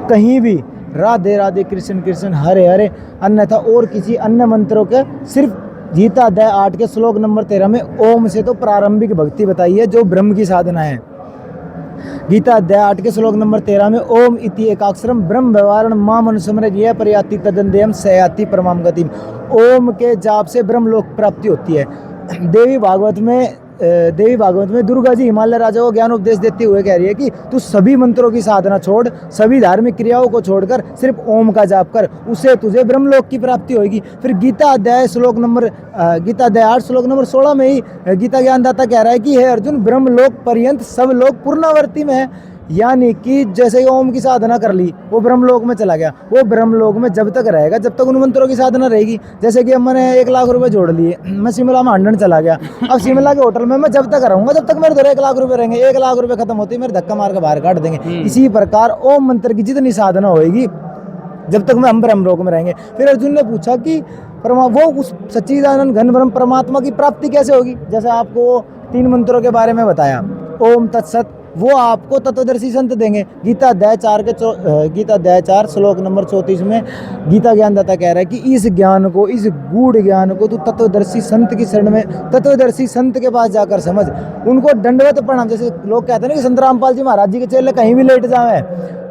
कहीं भी राधे राधे कृष्ण कृष्ण हरे हरे अन्यथा और किसी अन्य मंत्रों के, सिर्फ गीता अध्याय 8 के श्लोक नंबर 13 में ओम से तो प्रारंभिक भक्ति बताई है जो ब्रह्म की साधना है। गीता अध्याय 8 के श्लोक नंबर 13 में ओम इति एकाक्षरम ब्रह्म व्यवहारण माम अनुस्मरेत ये प्रयाति तदन्देयम सयाति परमाम गतिम। ओम के जाप से ब्रह्म लोक प्राप्ति होती है। देवी भागवत में दुर्गा जी हिमालय राजा को ज्ञान उपदेश देते हुए कह रही है कि तू सभी मंत्रों की साधना छोड़, सभी धार्मिक क्रियाओं को छोड़कर सिर्फ ओम का जाप कर, उससे तुझे ब्रह्मलोक की प्राप्ति होगी। फिर गीता अध्याय 8 श्लोक नंबर 16 में ही गीता ज्ञानदाता कह रहा है कि हे अर्जुन, ब्रह्मलोक पर्यंत सब लोग पूर्णावर्ती में है, यानी कि जैसे ओम की साधना कर ली वो ब्रह्मलोक में चला गया, वो ब्रह्मलोक में जब तक रहेगा जब तक उन मंत्रों की साधना रहेगी। जैसे कि मैंने 1 लाख रुपए जोड़ लिए, मैं शिमला में हंडन चला गया, अब शिमला के होटल में मैं जब तक रहूंगा जब तक मेरे धरे 1 लाख रुपए रहेंगे, 1 लाख रुपए खत्म होते ही मेरे धक्का मार के बाहर काट देंगे। इसी प्रकार ओम मंत्र की जितनी साधना होगी जब तक हम ब्रह्मलोक में रहेंगे। फिर अर्जुन ने पूछा कि वो उस सच्चिदानंद घन ब्रह्म परमात्मा की प्राप्ति कैसे होगी? जैसे आपको 3 मंत्रों के बारे में बताया, ओम तत्सत, वो आपको तत्वदर्शी संत देंगे। गीता अध्याय 4 श्लोक नंबर 34 में गीता ज्ञानदाता कह रहा है कि इस ज्ञान को, इस गूढ़ ज्ञान को तू तत्वदर्शी संत की शरण में, तत्वदर्शी संत के पास जाकर समझ, उनको दंडवत प्रणाम। जैसे लोग कहते हैं ना कि संत रामपाल जी महाराज जी के चेले कहीं भी लेट जावे,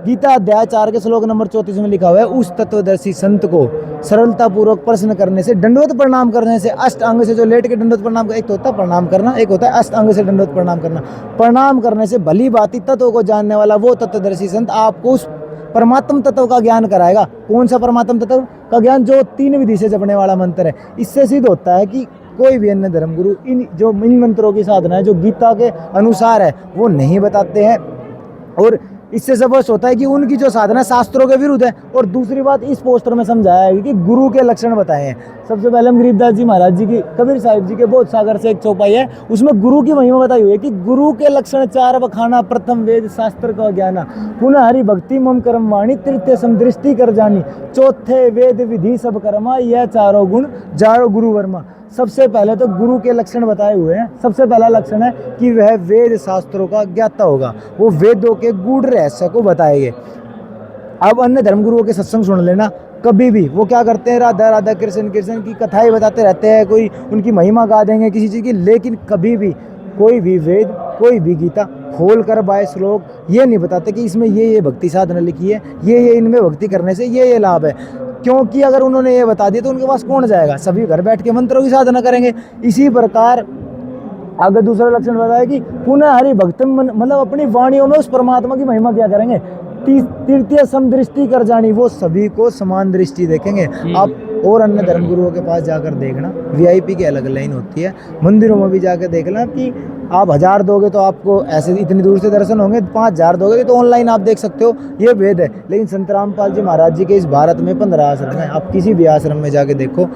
गीता अध्याय 4 के श्लोक नंबर 34 में लिखा हुआ है, उस तत्वदर्शी संत को सरलता पूर्वक प्रश्न करने से, दंडवत प्रणाम करने से, अष्ट अंग से जो लेट के दंडवत प्रणाम, एक तो होता है प्रणाम करना, एक होता है अष्ट अंग से दंडवत प्रणाम करना। प्रणाम करने से भली बाती तत्व को जानने वाला वो तत्वदर्शी संत आपको उस परमात्म तत्व का ज्ञान कराएगा। कौन सा परमात्म तत्व का ज्ञान? जो 3 विधि से जपने वाला मंत्र है। इससे सिद्ध होता है कि कोई भी अन्य धर्मगुरु इन मंत्रों की साधना है जो गीता के अनुसार है वो नहीं बताते हैं, और इससे स्पष्ट होता है कि उनकी जो साधना शास्त्रों के विरुद्ध है। और दूसरी बात, इस पोस्टर में समझाया है कि गुरु के लक्षण बताए हैं। सबसे पहले हम गरीबदास जी महाराज जी की, कबीर साहिब जी के बोध सागर से एक चौपाई है, उसमें गुरु की महिमा बताई हुई है कि गुरु के लक्षण 4 बखाना, प्रथम वेद शास्त्र का ज्ञाना, पुनः हरि भक्ति मम कर्म वाणी, तृतीय समदृष्टि कर जानी, चौथे वेद विधि सब कर्मा, यह 4 गुण जारो गुरु वर्मा। सबसे पहले तो गुरु के लक्षण बताए हुए हैं। सबसे पहला लक्षण है कि वह वेद शास्त्रों का ज्ञाता होगा, वो वेदों के गूढ़ रहस्य को बताएंगे। अब अन्य धर्मगुरुओं के सत्संग सुन लेना, कभी भी वो क्या करते हैं, राधा राधा कृष्ण कृष्ण की कथाएं बताते रहते हैं, कोई उनकी महिमा गा देंगे किसी चीज़ की, लेकिन कभी भी कोई भी वेद, कोई भी गीता खोल कर 22 श्लोक ये नहीं बताते कि इसमें ये भक्ति साधना लिखी है, ये इनमें भक्ति करने से ये लाभ है। क्योंकि अगर उन्होंने ये बता दिया तो उनके पास कौन जाएगा? सभी घर बैठ के मंत्रों की साधना करेंगे। इसी प्रकार अगर दूसरा लक्षण बताया कि पुनः हरि भक्तम, मतलब अपनी वाणियों में उस परमात्मा की महिमा क्या करेंगे। तृतीय समदृष्टि कर जानी, वो सभी को समान दृष्टि देखेंगे। आप और अन्य धर्मगुरुओं के पास जाकर देखना, वीआईपी की अलग लाइन होती है। मंदिरों में भी जाकर देखना कि आप 1000 दोगे तो आपको ऐसे इतनी दूर से दर्शन होंगे, 5000 दोगे तो ऑनलाइन आप देख सकते हो, ये वेद है। लेकिन संत रामपाल जी महाराज जी के इस भारत में 15 आश्रम है। आप किसी भी आश्रम में जाके देखो,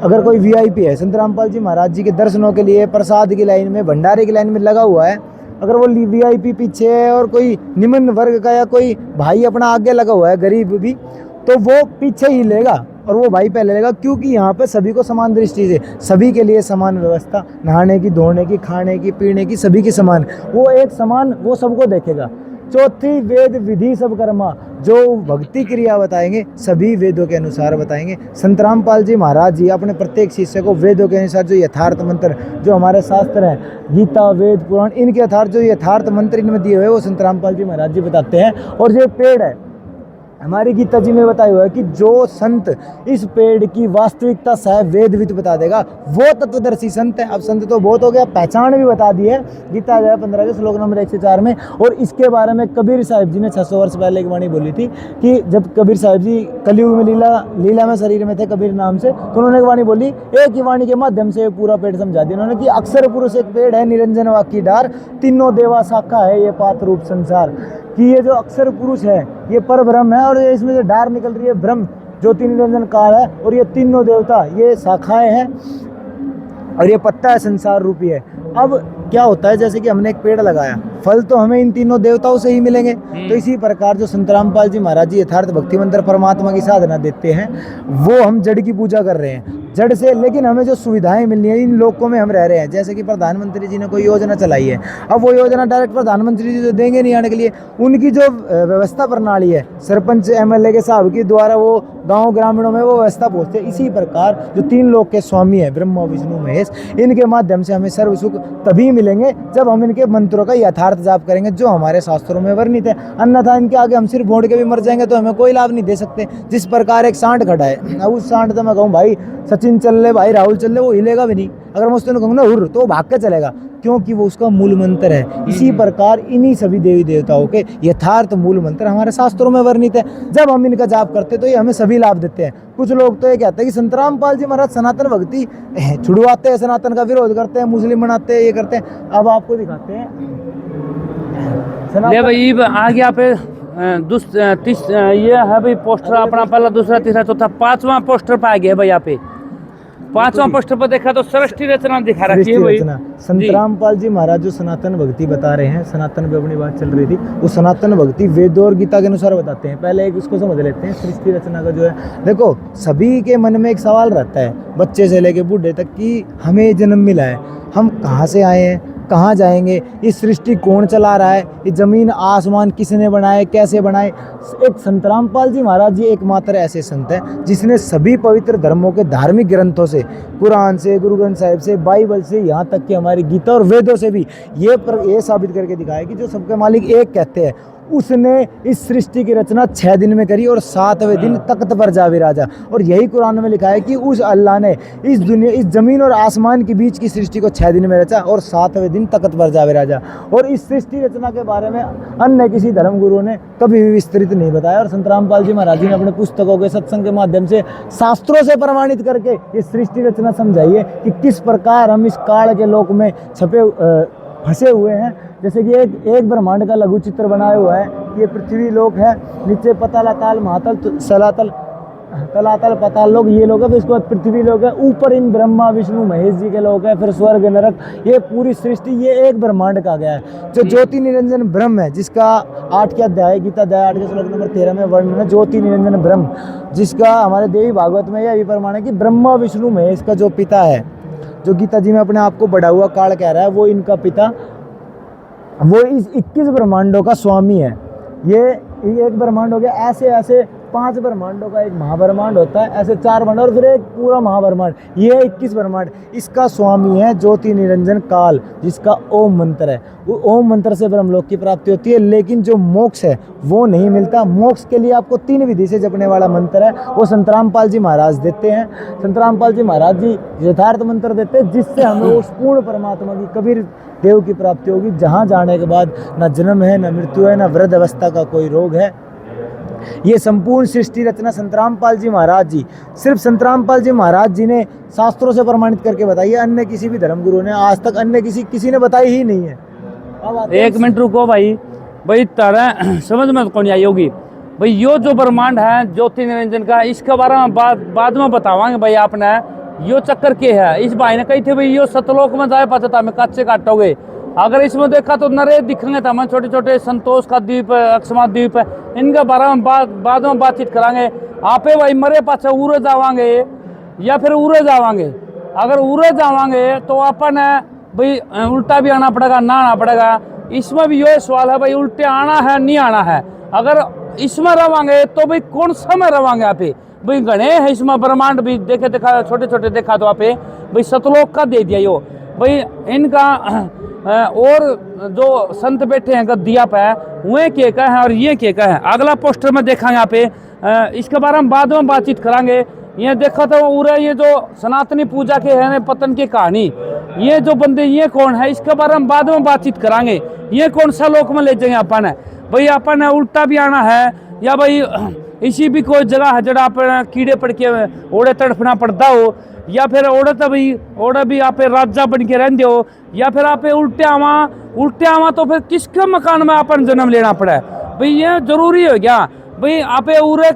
अगर कोई वीआईपी है, संत रामपाल जी महाराज जी के दर्शनों के लिए प्रसाद की लाइन में, भंडारे की लाइन में लगा हुआ है, अगर वो वीआईपी पीछे है और कोई निम्न वर्ग का या कोई भाई अपना आगे लगा हुआ है, गरीब भी, तो वो पीछे ही लेगा और वो भाई पहले लेगा। क्योंकि यहाँ पे सभी को समान दृष्टि से, सभी के लिए समान व्यवस्था, नहाने की, धोने की, खाने की, पीने की, सभी की समान, वो एक समान, वो सबको देखेगा। चौथी वेद विधि सब कर्मा, जो भक्ति क्रिया बताएंगे सभी वेदों के अनुसार बताएंगे। संत रामपाल जी महाराज जी अपने प्रत्येक शिष्य को वेदों के अनुसार जो यथार्थ मंत्र, जो हमारे शास्त्र हैं, गीता, वेद, पुराण, इनके यथार्थ जो यथार्थ मंत्र इनमें दिए हुए वो संत रामपाल जी महाराज जी बताते हैं। और जो पेड़ है, हमारी गीता जी में बताया हुआ है कि जो संत इस पेड़ की वास्तविकता सह वेदविद बता देगा वो तत्वदर्शी संत है। अब संत तो बहुत हो गया, पहचान भी बता दी है गीता अध्याय 15 के श्लोक नंबर 104 में। और इसके बारे में कबीर साहिब जी ने 600 वर्ष पहले एक वाणी बोली थी कि जब कबीर साहिब जी कलयुग में लीला में शरीर में थे कबीर नाम से, तो उन्होंने एक वाणी बोली, एक ही वाणी के माध्यम से पूरा पेड़ समझा दिया उन्होंने कि अक्षर पुरुष एक पेड़ है, निरंजन वाकी डार, तीनों देवा शाखा है ये पात रूप संसार। कि ये जो अक्षर पुरुष है ये पर ब्रह्म है, और इसमें से डार निकल रही है ब्रह्म ज्योति निरंजन काल है, और ये तीनों देवता ये शाखाएं हैं, और ये पत्ता है संसार रूपी है। अब क्या होता है, जैसे कि हमने एक पेड़ लगाया, फल तो हमें इन तीनों देवताओं से ही मिलेंगे। तो इसी प्रकार जो संत रामपाल जी महाराज जी यथार्थ भक्ति मंत्र परमात्मा की साधना देते हैं, वो हम जड़ की पूजा कर रहे हैं, जड़ से। लेकिन हमें जो सुविधाएं मिलनी है, इन लोकों में हम रह रहे हैं, जैसे कि प्रधानमंत्री जी ने कोई योजना चलाई है, अब वो योजना डायरेक्ट प्रधानमंत्री जी तो देंगे नहीं आने के लिए, उनकी जो व्यवस्था प्रणाली है सरपंच एमएलए के साहब की द्वारा वो गाँव ग्रामीणों में वो व्यवस्था पहुँचते। इसी प्रकार जो 3 लोक के स्वामी है, ब्रह्मा विष्णु महेश, इनके माध्यम से हमें सर्व सुख तभी मिलेंगे जब हम इनके मंत्रों का यथार्थ जाप करेंगे जो हमारे शास्त्रों में वर्णित है। अन्यथा इनके आगे हम सिर्फ भोंड के भी मर जाएंगे तो हमें कोई लाभ नहीं दे सकते। जिस प्रकार एक सांड खड़ा है, अब उस सांड तो मैं कहूँ भाई सचिन चल ले, भाई राहुल चल ले, वो हिलेगा भी नहीं। अगर मैं उसको कहूँ ना हुर, तो वो भाग के चलेगा, क्योंकि वो उसका मूल मंत्र है। इसी प्रकार इन्हीं सभी देवी देवताओं के यथार्थ मूल मंत्र हमारे शास्त्रों में वर्णित है। जब हम इनका जाप करते हैं तो ये हमें सभी लाभ देते हैं। कुछ लोग तो ये कहते हैं कि संत रामपाल जी महाराज सनातन भक्ति छुड़वाते हैं, सनातन का विरोध करते हैं, मुस्लिम बनाते हैं, ये करते हैं। अब आपको दिखाते हैं ले भाई आगे यहाँ पे ये है भाई पोस्टर अपना, पहला दूसरा तीसरा चौथा 5वां पोस्टर पे आ गया भाई यहाँ पे। पांचवा पोस्टर पर देखा तो सृष्टि रचना दिखा रखी है सृष्टि भाई रचना संत जी। रामपाल जी महाराज जो सनातन भक्ति बता रहे हैं, सनातन पे अपनी बात चल रही थी, वो सनातन भक्ति वेदों और गीता के अनुसार बताते हैं। पहले एक उसको समझ लेते हैं सृष्टि रचना का जो है। देखो, सभी के मन में एक सवाल रहता है, बच्चे से लेके बूढ़े तक, कि हमें जन्म मिला है, हम कहाँ से आए हैं, कहाँ जाएंगे, ये सृष्टि कौन चला रहा है, ये जमीन आसमान किसने बनाए, कैसे बनाए। एक संत रामपाल जी महाराज जी एकमात्र ऐसे संत हैं जिसने सभी पवित्र धर्मों के धार्मिक ग्रंथों से, कुरान से, गुरु ग्रंथ साहिब से, बाइबल से, यहाँ तक कि हमारी गीता और वेदों से भी ये साबित करके दिखाया कि जो सबके मालिक एक कहते हैं, उसने इस सृष्टि की रचना 6 दिन में करी और 7वें दिन तख्त पर जा विराजा। और यही कुरान में लिखा है कि उस अल्लाह ने इस दुनिया, इस जमीन और आसमान के बीच की सृष्टि को 6 दिन में रचा और 7वें दिन तख्त पर जा विराजा। और इस सृष्टि रचना के बारे में अन्य किसी धर्मगुरु ने कभी भी विस्तृत नहीं बताया। और संत रामपाल जी महाराज जी ने अपने पुस्तकों के, सत्संग के माध्यम से, शास्त्रों से प्रमाणित करके ये सृष्टि रचना समझाई है कि किस प्रकार हम इस काल के लोक में फंसे हुए हैं। जैसे कि एक ब्रह्मांड का लघु चित्र बनाया हुआ है। ये पृथ्वी लोक है, नीचे पताल महातल सलातल तलातल पाताल लोक, ये लोग है। फिर इसके बाद पृथ्वी लोक है, ऊपर इन ब्रह्मा विष्णु महेश जी के लोक है, फिर स्वर्ग नरक। ये पूरी सृष्टि ये एक ब्रह्मांड का गया है। जो ज्योति निरंजन ब्रह्म है, जिसका 8 के अध्याय, गीता अध्याय 8 के श्लोक नंबर 13 में वर्णन है, ज्योति निरंजन ब्रह्म, जिसका हमारे देवी भागवत में यह भी प्रमाण है कि ब्रह्मा विष्णु महेश का जो पिता है, जो गीता जी में अपने आप को बढ़ा हुआ काल कह रहा है, वो इनका पिता, वो इस 21 ब्रह्मांडों का स्वामी है। ये एक ब्रह्मांड हो गया, ऐसे 5 ब्रह्मांडों का एक महाब्रह्मांड होता है, ऐसे 4 ब्रह्मांड और फिर एक पूरा महाब्रह्मांड, ये 21 ब्रह्मांड। इसका स्वामी है ज्योति निरंजन काल, जिसका ओम मंत्र है। वो ओम मंत्र से ब्रह्मलोक की प्राप्ति होती है, लेकिन जो मोक्ष है वो नहीं मिलता। मोक्ष के लिए आपको 3 विधि से जपने वाला मंत्र है, वो संत रामपाल जी महाराज देते हैं। संत रामपाल जी महाराज जी यथार्थ मंत्र देते हैं, जिससे हमें उस पूर्ण परमात्मा की, कबीर देव की प्राप्ति होगी, जहाँ जाने के बाद न जन्म है, न मृत्यु है, न वृद्ध अवस्था का कोई रोग है। ये संपूर्ण सृष्टि रचना संत रामपाल जी महाराज जी, सिर्फ संत रामपाल जी महाराज जी ने शास्त्रों से प्रमाणित करके बताई है। अन्य किसी भी धर्म गुरु ने आज तक अन्य किसी ने बताई ही नहीं है। एक मिनट रुको भाई तरह समझ में कौन आई होगी भाई। यो जो ब्रह्मांड है ज्योति निरंजन का, इसके बारे में बाद में बतावांगे भाई। आपने यो चक्कर के है, इस भाई ने कही थे भाई यो सतलोक में जाए पता था, हमें कच्चे काटोगे। अगर इसमें देखा तो नरे दिखेंगे तो हमें छोटे छोटे संतोष का द्वीप है, अक्षमा द्वीप है, इनके बारे में बाद में बातचीत करांगे। आपे भाई मरे पाछे उरे जावांगे या फिर उरे जावांगे। अगर उरे जावांगे तो अपन भाई उल्टा भी आना पड़ेगा, ना आना पड़ेगा। इसमें भी ये सवाल है भाई, उल्टे आना है नहीं आना है। अगर इसमें रवांगे तो भाई कौन सा में रवांगे आप भाई। गणे है इसमें ब्रह्मांड भी देखा, छोटे छोटे देखा तो आप भाई सतलोक का दे दिया यो भाई। इनका और जो संत बैठे हैं गद्दिया पे, वे के का है और ये के का है, अगला पोस्टर में देखा यहाँ पे। इसके बारे में बाद में बातचीत करांगे। ये देखा तो उरे ये जो सनातनी पूजा के है पतन की कहानी, ये जो बंदे ये कौन है, इसके बारे में बाद में बातचीत करांगे। ये कौन सा लोक में ले जाएंगे अपन है भाई। अपन उल्टा भी आना है या भाई इसी भी कोई जगह है जड़ा अपन कीड़े पड़ के ओढ़े तड़फना पड़ता हो, या फिर ओढ़े भी आप राजा बन के रहते हो, या फिर आप उल्टे आवा तो फिर किसके मकान में अपन जन्म लेना पड़ा भाई। ये जरूरी हो गया भाई। आप उरे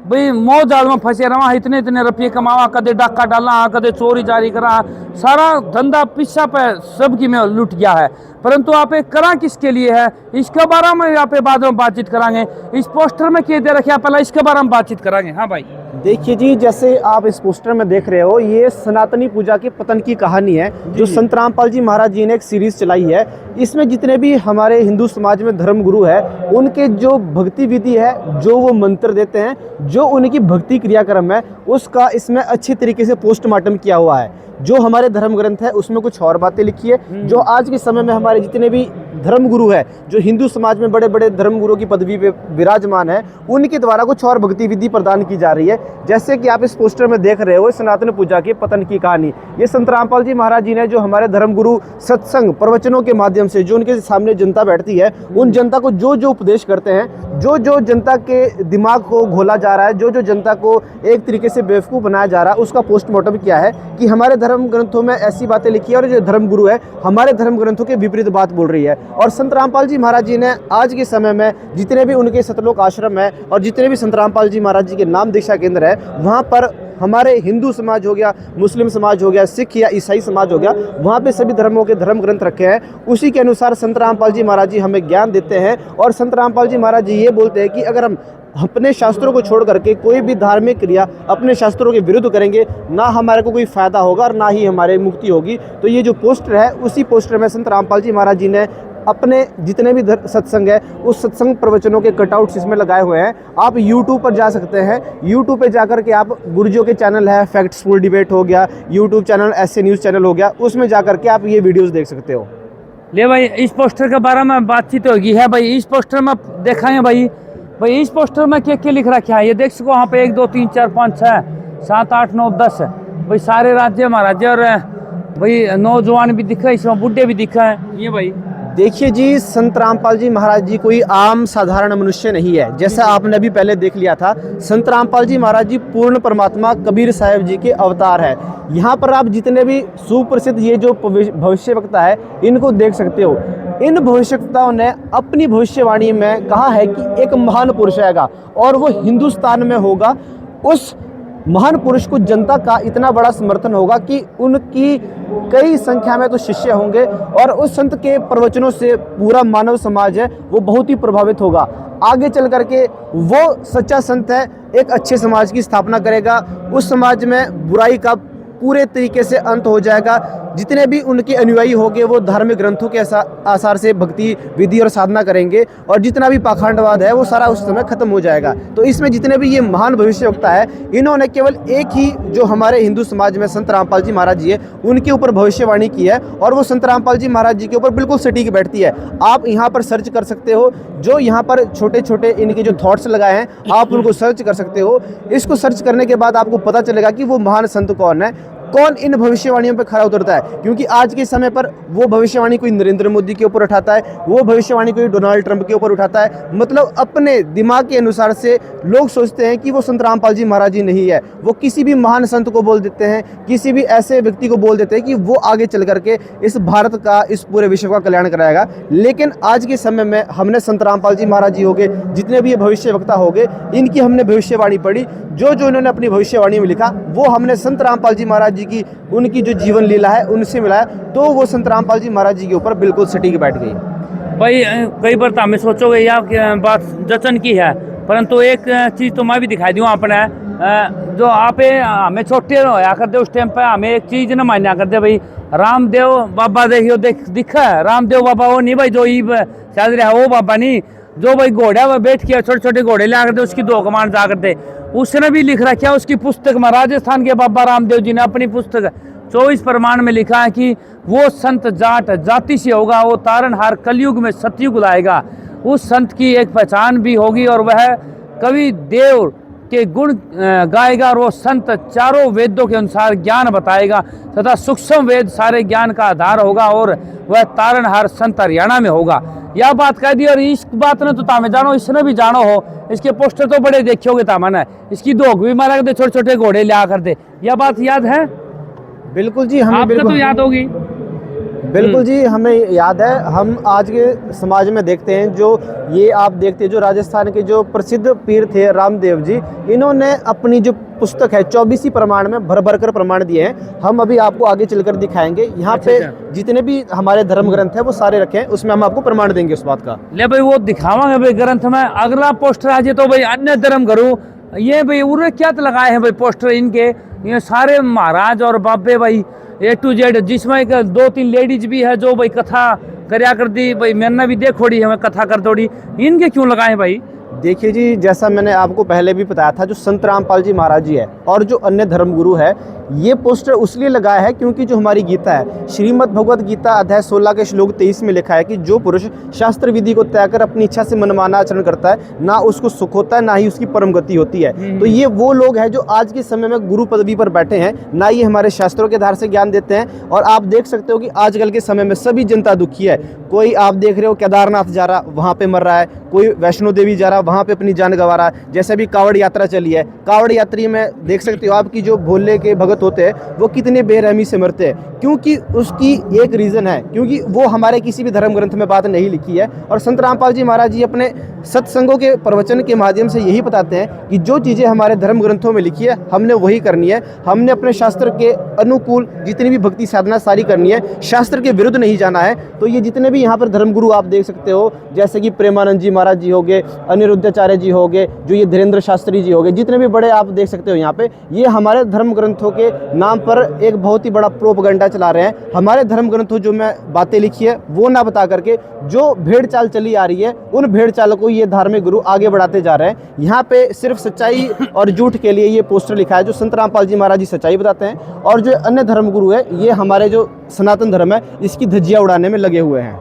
भाई मौत जाल में फंसे रहा, इतने रुपये कमावा, कदे डाका डाला, कदे चोरी जारी करा, सारा धंधा पिस्सा पे सबकी में लुट गया है। परंतु आप करा किसके लिए है, इसके बारे में यहाँ पे बाद में बातचीत करांगे। इस पोस्टर में क्या दे रखे पहले इसके बारे में बातचीत करांगे। हाँ भाई देखिए जी, जैसे आप इस पोस्टर में देख रहे हो, ये सनातनी पूजा के पतन की कहानी है जो संत रामपाल जी महाराज जी ने एक सीरीज चलाई है। इसमें जितने भी हमारे हिंदू समाज में धर्म गुरु है, उनके जो भक्ति विधि है, जो वो मंत्र देते हैं, जो उनकी भक्ति क्रियाक्रम है, उसका इसमें अच्छी तरीके से पोस्टमार्टम किया हुआ है। जो हमारे धर्म ग्रंथ है उसमें कुछ और बातें लिखी है। जो आज के समय में हमारे जितने भी धर्म गुरु है, जो हिंदू समाज में बड़े बड़े धर्म गुरु की पदवी पे विराजमान है, उनके द्वारा कुछ और भक्ति विधि प्रदान की जा रही है। जैसे कि आप इस पोस्टर में देख रहे हो, सनातन पूजा के पतन की कहानी, ये संत रामपाल जी महाराज जी ने, जो हमारे धर्म गुरु सत्संग प्रवचनों के माध्यम से, जो उनके सामने जनता बैठती है, उन जनता को जो जो उपदेश करते हैं, जो जो जनता के दिमाग को घोला जा रहा है, जो जो जनता को एक तरीके से बेवकूफ़ बनाया जा रहा है, उसका पोस्टमार्टम किया है कि हमारे धर्म ग्रंथों में ऐसी बातें लिखी है और जो धर्म गुरु है हमारे धर्म ग्रंथों के विपरीत बात बोल रही है। और संत रामपाल जी महाराज जी ने आज के समय में जितने भी उनके सतलोक आश्रम है और जितने भी संत रामपाल जी महाराज जी के नाम दीक्षा केंद्र है, वहाँ पर हमारे हिंदू समाज हो गया, मुस्लिम समाज हो गया, सिख या ईसाई समाज हो गया, वहाँ पे सभी धर्मों के धर्म ग्रंथ रखे हैं। उसी के अनुसार संत रामपाल जी महाराज जी हमें ज्ञान देते हैं। और संत रामपाल जी महाराज जी ये बोलते हैं कि अगर हम अपने शास्त्रों को छोड़ करके कोई भी धार्मिक क्रिया अपने शास्त्रों के विरुद्ध करेंगे, ना हमारे को कोई फायदा होगा और ना ही हमारे मुक्ति होगी। तो ये जो पोस्टर है, उसी पोस्टर में संत रामपाल जी महाराज जी ने अपने जितने भी सत्संग है उस सत्संग प्रवचनों के कटआउट्स इसमें लगाए हुए हैं। आप YouTube पर जा सकते हैं, YouTube पे जाकर के आप गुरुजियों के चैनल है, फैक्ट्सफुल डिबेट हो गया, YouTube चैनल ऐसे न्यूज़ चैनल हो गया, उसमें जाकर के आप ये वीडियोज़ देख सकते हो। ले भाई, इस पोस्टर के बारे में बातचीत होगी है भाई। इस पोस्टर में दिखाएं भाई, इस पोस्टर में क्या क्या लिख रखा है ये देख सको। वहाँ पे 1 2 3 4 5 6 7 8 9 10 भाई सारे राज्य महाराज और भाई नौजवान भी दिखा है, इसमें बुढ़े भी दिखा है। ये भाई देखिए जी, संत रामपाल जी महाराज जी कोई आम साधारण मनुष्य नहीं है, जैसा आपने अभी पहले देख लिया था। संत रामपाल जी महाराज जी पूर्ण परमात्मा कबीर साहब जी के अवतार है। यहाँ पर आप जितने भी सुप्रसिद्ध ये जो भविष्यवक्ता है इनको देख सकते हो। इन भविष्यवक्ताओं ने अपनी भविष्यवाणी में कहा है कि एक महान पुरुष आएगा और वो हिंदुस्तान में होगा। उस महान पुरुष को जनता का इतना बड़ा समर्थन होगा कि उनकी कई संख्या में तो शिष्य होंगे और उस संत के प्रवचनों से पूरा मानव समाज है वो बहुत ही प्रभावित होगा। आगे चल करके वो सच्चा संत है, एक अच्छे समाज की स्थापना करेगा। उस समाज में बुराई का पूरे तरीके से अंत हो जाएगा। जितने भी उनके अनुयायी होंगे वो धार्मिक ग्रंथों के आसार से भक्ति विधि और साधना करेंगे और जितना भी पाखंडवाद है वो सारा उस समय खत्म हो जाएगा। तो इसमें जितने भी ये महान भविष्यवक्ता है इन्होंने केवल एक ही जो हमारे हिंदू समाज में संत रामपाल जी महाराज जी है उनके ऊपर भविष्यवाणी की है और वो संत रामपाल जी महाराज जी के ऊपर बिल्कुल सटीक बैठती है। आप यहाँ पर सर्च कर सकते हो, जो यहाँ पर छोटे छोटे इनके जो थॉट्स लगाए हैं आप उनको सर्च कर सकते हो। इसको सर्च करने के बाद आपको पता चलेगा कि वो महान संत कौन है, कौन इन भविष्यवाणियों पर खरा उतरता है। क्योंकि आज के समय पर वो भविष्यवाणी कोई नरेंद्र मोदी के ऊपर उठाता है, वो भविष्यवाणी कोई डोनाल्ड ट्रंप के ऊपर उठाता है। मतलब अपने दिमाग के अनुसार से लोग सोचते हैं कि वो संत रामपाल जी महाराज जी नहीं है, वो किसी भी महान संत को बोल देते हैं, किसी भी ऐसे व्यक्ति को बोल देते हैं कि वो आगे चल करके इस भारत का, इस पूरे विश्व का कल्याण कराएगा। लेकिन आज के समय में हमने संत रामपाल जी महाराज जी हो गए, जितने भी ये भविष्यवक्ता हो गए, इनकी हमने भविष्यवाणी पढ़ी। जो जो इन्होंने अपनी भविष्यवाणी में लिखा वो हमने संत रामपाल जी महाराज जी की उनकी जो जीवन लीला है उनसे मिलाया, तो वो संत रामपाल जी महाराज जी के ऊपर बिल्कुल सटीक बैठ गई। भाई कई बार तो हमें सोचोगे यह बात जचन की है, परंतु एक चीज़ तो मैं भी दिखाई दूँ अपने जो आप हमें छोटे होया करते उस टाइम पे हमें एक चीज़ न मान्या करते भाई रामदेव बाबा देखियो दिखा है रामदेव बाबा वो नहीं भाई जो ईब चल रहा है वो बाबा नहीं, जो भाई घोड़ा में बैठ के छोटे छोटे घोड़े लिया करते उसकी 2 कमांड जा करते। उसने भी लिख रखा है उसकी पुस्तक में, राजस्थान के बाबा रामदेव जी ने अपनी पुस्तक 24 प्रमाण में लिखा है कि वो संत जाट जाति से होगा, वो तारनहार कलयुग में सतयुग लाएगा। उस संत की एक पहचान भी होगी और वह कवि देव के गुण गाएगा और वो संत चारों वेदों के अनुसार ज्ञान बताएगा तथा सूक्ष्म वेद सारे ज्ञान का आधार होगा और वह तारनहार संत हरियाणा में होगा। यह बात कह दी और इस बात ने तो तामे जानो, इसने भी जानो हो। इसके पोस्टर तो बड़े देखोगे तामन, इसकी दोग भी मारा करते, छोटे छोटे घोड़े लिया करते। यह बात याद है? बिल्कुल जी, हमें आपको तो याद होगी। बिल्कुल जी, हमें याद है। हम आज के समाज में देखते हैं जो ये आप देखते हैं जो राजस्थान के जो प्रसिद्ध पीर थे रामदेव जी, इन्होंने अपनी जो पुस्तक है 24 प्रमाण में भर भर कर प्रमाण दिए हैं। हम अभी आपको आगे चलकर दिखाएंगे। यहाँ पे जितने भी हमारे धर्म ग्रंथ है वो सारे रखे हैं, उसमें हम आपको प्रमाण देंगे उस बात का। ले भाई वो दिखावांगे भाई ग्रंथ में। अगला पोस्टर आज तो भाई अन्य धर्म गुरु, ये भाई उन्होंने क्या लगाए हैं भाई पोस्टर इनके, ये सारे महाराज और बाबे भाई A to Z, जिसमें एक 2 3 लेडीज भी है जो भाई कथा करया कर दी भाई, मैंने भी देखोड़ी हमें कथा कर दौड़ी। इनके क्यों लगाए भाई? देखिए जी, जैसा मैंने आपको पहले भी बताया था, जो संत रामपाल जी महाराज जी है और जो अन्य धर्मगुरु है, ये पोस्टर उसलिए लगाया है क्योंकि जो हमारी गीता है, श्रीमद् भगवत गीता अध्याय 16 के श्लोक 23 में लिखा है कि जो पुरुष शास्त्र विधि को त्याग कर अपनी इच्छा से मनमाना आचरण करता है, ना उसको सुख होता है ना ही उसकी परम गति होती है। तो ये वो लोग हैं जो आज के समय में गुरु पदवी पर बैठे हैं, ना ये हमारे शास्त्रों के आधार से ज्ञान देते हैं। और आप देख सकते हो कि आजकल के समय में सभी जनता दुखी है। कोई आप देख रहे हो केदारनाथ जा रहा, वहाँ पे मर रहा है, कोई वैष्णो देवी जा रहा, वहाँ पे अपनी जान गंवा रहा है। जैसे भी कावड़ यात्रा चली है, कावड़ यात्री में देख सकते हो आपकी जो भोले के भगत साथ होते हैं वो कितने बेरहमी से मरते हैं, क्योंकि उसकी एक रीज़न है, क्योंकि वो हमारे किसी भी धर्म ग्रंथ में बात नहीं लिखी है। और संत रामपाल जी महाराज जी अपने सत्संगों के प्रवचन के माध्यम से यही बताते हैं कि जो चीज़ें हमारे धर्म ग्रंथों में लिखी है हमने वही करनी है, हमने अपने शास्त्र के अनुकूल जितनी भी भक्ति साधना सारी करनी है, शास्त्र के विरुद्ध नहीं जाना है। तो ये जितने भी यहाँ पर धर्मगुरु आप देख सकते हो, जैसे कि प्रेमानंद जी महाराज जी हो गए, अनिरुद्धाचार्य जी हो गए, जो ये धीरेन्द्र शास्त्री जी हो गए, जितने भी बड़े आप देख सकते हो यहाँ पे, ये हमारे धर्म ग्रंथों के नाम पर एक बहुत ही बड़ा प्रोपगंडा चला रहे हैं। हमारे धर्म ग्रंथों जो मैं बातें लिखी है वो ना बता करके जो भेड़ चाल चली आ रही है उन भेड़ चालों को ये धार्मिक गुरु आगे बढ़ाते जा रहे हैं। यहाँ पे सिर्फ सच्चाई और झूठ के लिए ये पोस्टर लिखा है, जो संत रामपाल जी महाराज जी सच्चाई बताते हैं, और जो अन्य धर्म गुरु है ये हमारे जो सनातन धर्म है इसकी धज्जियां उड़ाने में लगे हुए हैं।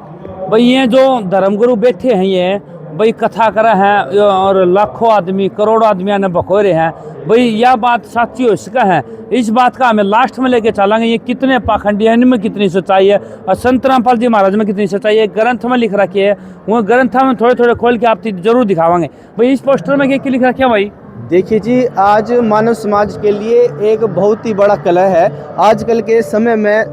भाई ये जो धर्मगुरु बैठे हैं ये भाई कथा करा है और लाखों आदमी करोड़ों आदमियों ने बखोरे हैं, भाई यह बात सच्ची हो सका है, इस बात का हमें लास्ट में लेके चलेंगे। ये कितने पाखंडी है, इनमें कितनी सच्चाई है और संत रामपाल जी महाराज में कितनी सच्चाई है, ग्रंथ में लिख रखी है, वो ग्रंथ में थोड़े थोड़े खोल के आप जरूर दिखावांगे। भाई इस पोस्टर में क्या लिख रखा है भाई? देखिए जी, आज मानव समाज के लिए एक बहुत ही बड़ा कलह है। आजकल के समय में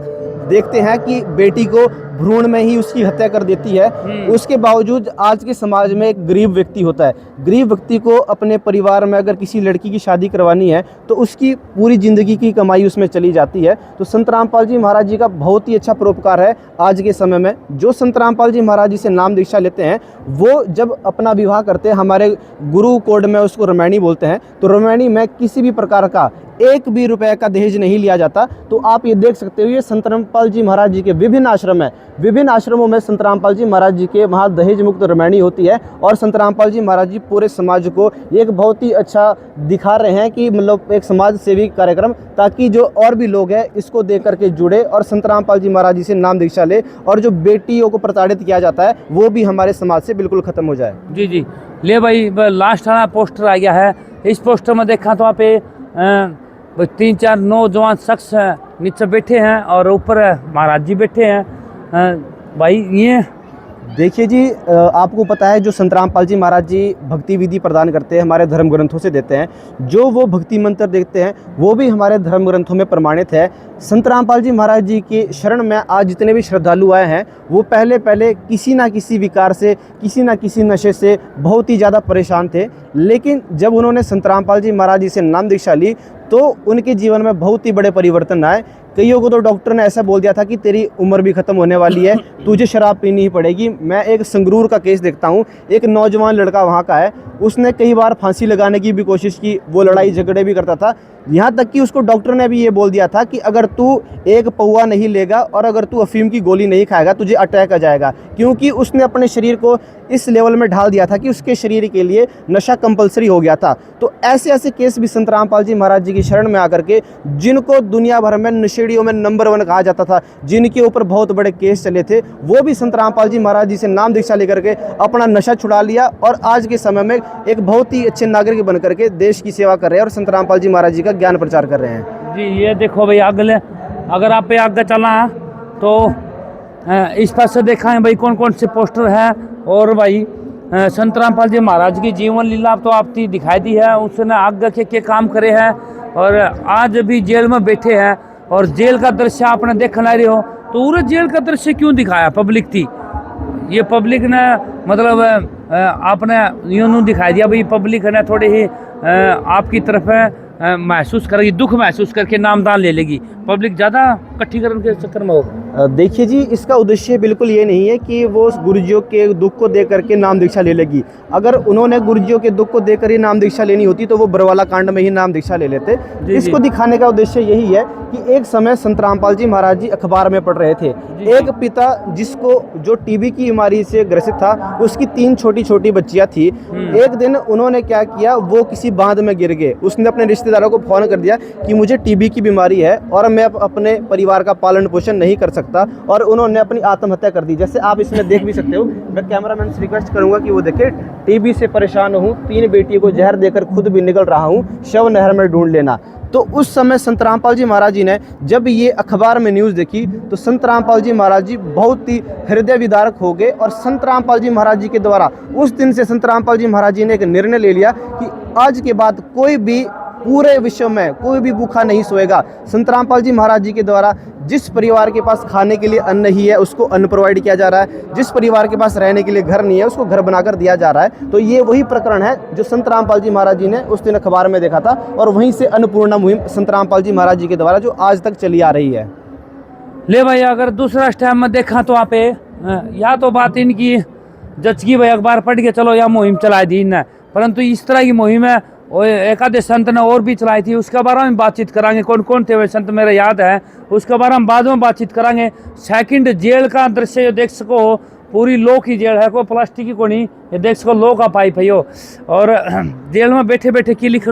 देखते हैं कि बेटी को भ्रूण में ही उसकी हत्या कर देती है। उसके बावजूद आज के समाज में एक गरीब व्यक्ति होता है, गरीब व्यक्ति को अपने परिवार में अगर किसी लड़की की शादी करवानी है तो उसकी पूरी ज़िंदगी की कमाई उसमें चली जाती है। तो संत रामपाल जी महाराज जी का बहुत ही अच्छा परोपकार है आज के समय में। जो संत रामपाल जी महाराज जी से नाम दीक्षा लेते हैं वो जब अपना विवाह करते हैं, हमारे गुरु कोड में उसको रमैनी बोलते हैं, तो रमैनी में किसी भी प्रकार का एक भी रुपए का दहेज नहीं लिया जाता। तो आप ये देख सकते हो ये संत रामपाल जी महाराज जी के विभिन्न आश्रम है, विभिन्न आश्रमों में संत रामपाल जी महाराज जी के वहाँ दहेज मुक्त रमैनी होती है। और संत रामपाल जी महाराज जी पूरे समाज को एक बहुत ही अच्छा दिखा रहे हैं कि मतलब एक समाज सेवी कार्यक्रम, ताकि जो और भी लोग हैं इसको देख करके जुड़े और संत रामपाल जी महाराज जी से नाम दीक्षा ले, और जो बेटियों को प्रताड़ित किया जाता है वो भी हमारे समाज से बिल्कुल खत्म हो जाए। जी जी ले भाई लास्ट वाला पोस्टर आ गया है। इस पोस्टर में देखा तो आप 3-4 नौजवान शख्स नीचे बैठे हैं और ऊपर महाराज जी बैठे हैं। भाई ये देखिए जी, आपको पता है जो संत रामपाल जी महाराज जी भक्ति विधि प्रदान करते हैं हमारे धर्म ग्रंथों से देते हैं, जो वो भक्ति मंत्र देखते हैं वो भी हमारे धर्म ग्रंथों में प्रमाणित है। संत रामपाल जी महाराज जी की शरण में आज जितने भी श्रद्धालु आए हैं वो पहले किसी ना किसी विकार से, किसी ना किसी नशे से बहुत ही ज़्यादा परेशान थे, लेकिन जब उन्होंने संत रामपाल जी महाराज जी से नाम दीक्षा ली तो उनके जीवन में बहुत ही बड़े परिवर्तन आए। कईयों को तो डॉक्टर ने ऐसा बोल दिया था कि तेरी उम्र भी खत्म होने वाली है, तुझे शराब पीनी ही पड़ेगी। मैं एक संगरूर का केस देखता हूँ, एक नौजवान लड़का वहाँ का है, उसने कई बार फांसी लगाने की भी कोशिश की, वो लड़ाई झगड़े भी करता था, यहाँ तक कि उसको डॉक्टर ने भी ये बोल दिया था कि अगर तू एक पौवा नहीं लेगा और अगर तू अफीम की गोली नहीं खाएगा तुझे अटैक आ जाएगा, क्योंकि उसने अपने शरीर को इस लेवल में ढाल दिया था कि उसके शरीर के लिए नशा कंपलसरी हो गया था। तो ऐसे ऐसे केस भी संत रामपाल जी महाराज जी की शरण में आकर के, जिनको दुनिया भर में नशेड़ियों में नंबर 1 कहा जाता था, जिनके ऊपर बहुत बड़े केस चले थे, वो भी संत रामपाल जी महाराज जी से नाम दीक्षा लेकर के अपना नशा छुड़ा लिया और आज के समय में एक बहुत ही अच्छे नागरिक बन करके देश की सेवा कर रहे हैं और संत रामपाल जी महाराज जी का ज्ञान प्रचार कर रहे हैं। जी ये देखो भाई अगले, अगर आप पे आगे चला तो इस पास से देखा है भाई कौन कौन से पोस्टर है। और भाई संत रामपाल जी महाराज की जीवन लीला तो आपकी दिखाई दी है, उसने आगे के काम करे हैं और आज भी जेल में बैठे हैं। और जेल का दृश्य आपने देखना रहे हो तो पूरे जेल का दृश्य क्यों दिखाया? पब्लिक थी, ये पब्लिक ने मतलब आपने यूँ दिखाई दिया भाई, पब्लिक ने थोड़ी ही आपकी तरफ महसूस करेगी, दुख महसूस करके नामदान ले लेगी, पब्लिक ज़्यादा इकट्ठीकरण के चक्कर में होगा। देखिए जी, इसका उद्देश्य बिल्कुल ये नहीं है कि वो गुरुजियों के दुख को देख करके नाम दीक्षा ले लेगी। अगर उन्होंने गुरुजियों के दुख को देख कर ही नाम दीक्षा लेनी होती तो वो बरवाला कांड में ही नाम दीक्षा ले लेते। इसको दिखाने का उद्देश्य यही है कि एक समय संत रामपाल जी महाराज जी अखबार में पढ़ रहे थे, एक पिता जिसको जो टीबी की बीमारी से ग्रसित था, उसकी 3 छोटी छोटी बच्चियां थी। एक दिन उन्होंने क्या किया, वो किसी बांध में गिर गए। उसने अपने रिश्तेदारों को फोन कर दिया कि मुझे टीबी की बीमारी है और मैं अपने परिवार का पालन पोषण नहीं कर सकता, और उन्होंने अपनी आत्महत्या कर दी। जैसे आप इसमें देख भी सकते हो, मैं कैमरामैन से रिक्वेस्ट करूंगा कि वो देखे, टीबी से परेशान हूँ, 3 बेटियों को जहर देकर खुद भी निकल रहा हूँ, शव नहर में ढूंढ लेना। तो उस समय संत रामपाल जी महाराज जी ने जब ये अखबार में न्यूज़ देखी तो संत रामपाल जी महाराज जी बहुत ही हृदय विदारक हो गए। और संत रामपाल जी महाराज जी के द्वारा उस दिन से संत रामपाल जी महाराज जी ने एक निर्णय ले लिया कि आज के बाद कोई भी पूरे विश्व में कोई भी भूखा नहीं सोएगा। संत रामपाल जी महाराज जी के द्वारा जिस परिवार के पास खाने के लिए अन्न नहीं है उसको अन्न प्रोवाइड किया जा रहा है, जिस परिवार के पास रहने के लिए घर नहीं है उसको घर बनाकर दिया जा रहा है। तो ये वही प्रकरण है जो संत रामपाल जी महाराज जी ने उस दिन अखबार में देखा था, और वहीं से अन्नपूर्णा मुहिम संत रामपाल जी महाराज जी के द्वारा जो आज तक चली आ रही है। ले भाई, अगर दूसरा स्टेप में देखा तो आप या तो बात इनकी जचगी भाई अखबार पढ़ के चलो या मुहिम चलाई दी इनने, परंतु इस तरह की मुहिम है और एक आधे संत ने और भी चलाई थी, उसके बारे में बातचीत करांगे। कौन कौन थे वे संत मेरे याद है, उसके बारे में बाद में बातचीत करांगे। सेकंड, जेल का दृश्य जो देख सको, पूरी लोह की जेल है, कोई प्लास्टिक की को नहीं, ये देख सको लोह का पाइप है यो। और जेल में बैठे बैठे की लिख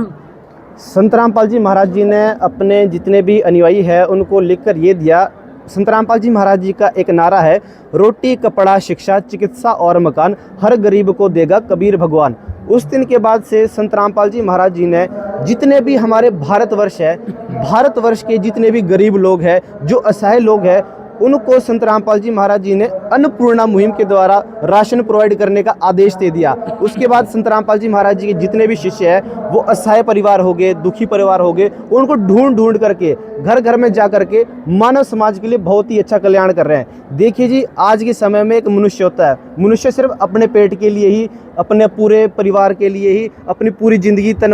संत रामपाल जी महाराज जी ने अपने जितने भी अनुयायी है उनको लिखकर ये दिया। संत रामपाल जी महाराज जी का एक नारा है, रोटी कपड़ा शिक्षा चिकित्सा और मकान, हर गरीब को देगा कबीर भगवान। उस दिन के बाद से संत रामपाल जी महाराज जी ने जितने भी हमारे भारतवर्ष है, भारतवर्ष के जितने भी गरीब लोग हैं, जो असहाय लोग हैं, उनको संत रामपाल जी महाराज जी ने अन्नपूर्णा मुहिम के द्वारा राशन प्रोवाइड करने का आदेश दे दिया। उसके बाद संत रामपाल जी महाराज जी के जितने भी शिष्य हैं वो असहाय परिवार हो गए, दुखी परिवार हो गए, उनको ढूंढ ढूंढ करके घर घर में जा करके मानव समाज के लिए बहुत ही अच्छा कल्याण कर रहे हैं। देखिए जी, आज के समय में एक मनुष्य होता है, मनुष्य सिर्फ अपने पेट के लिए ही, अपने पूरे परिवार के लिए ही, अपनी पूरी जिंदगी तन मन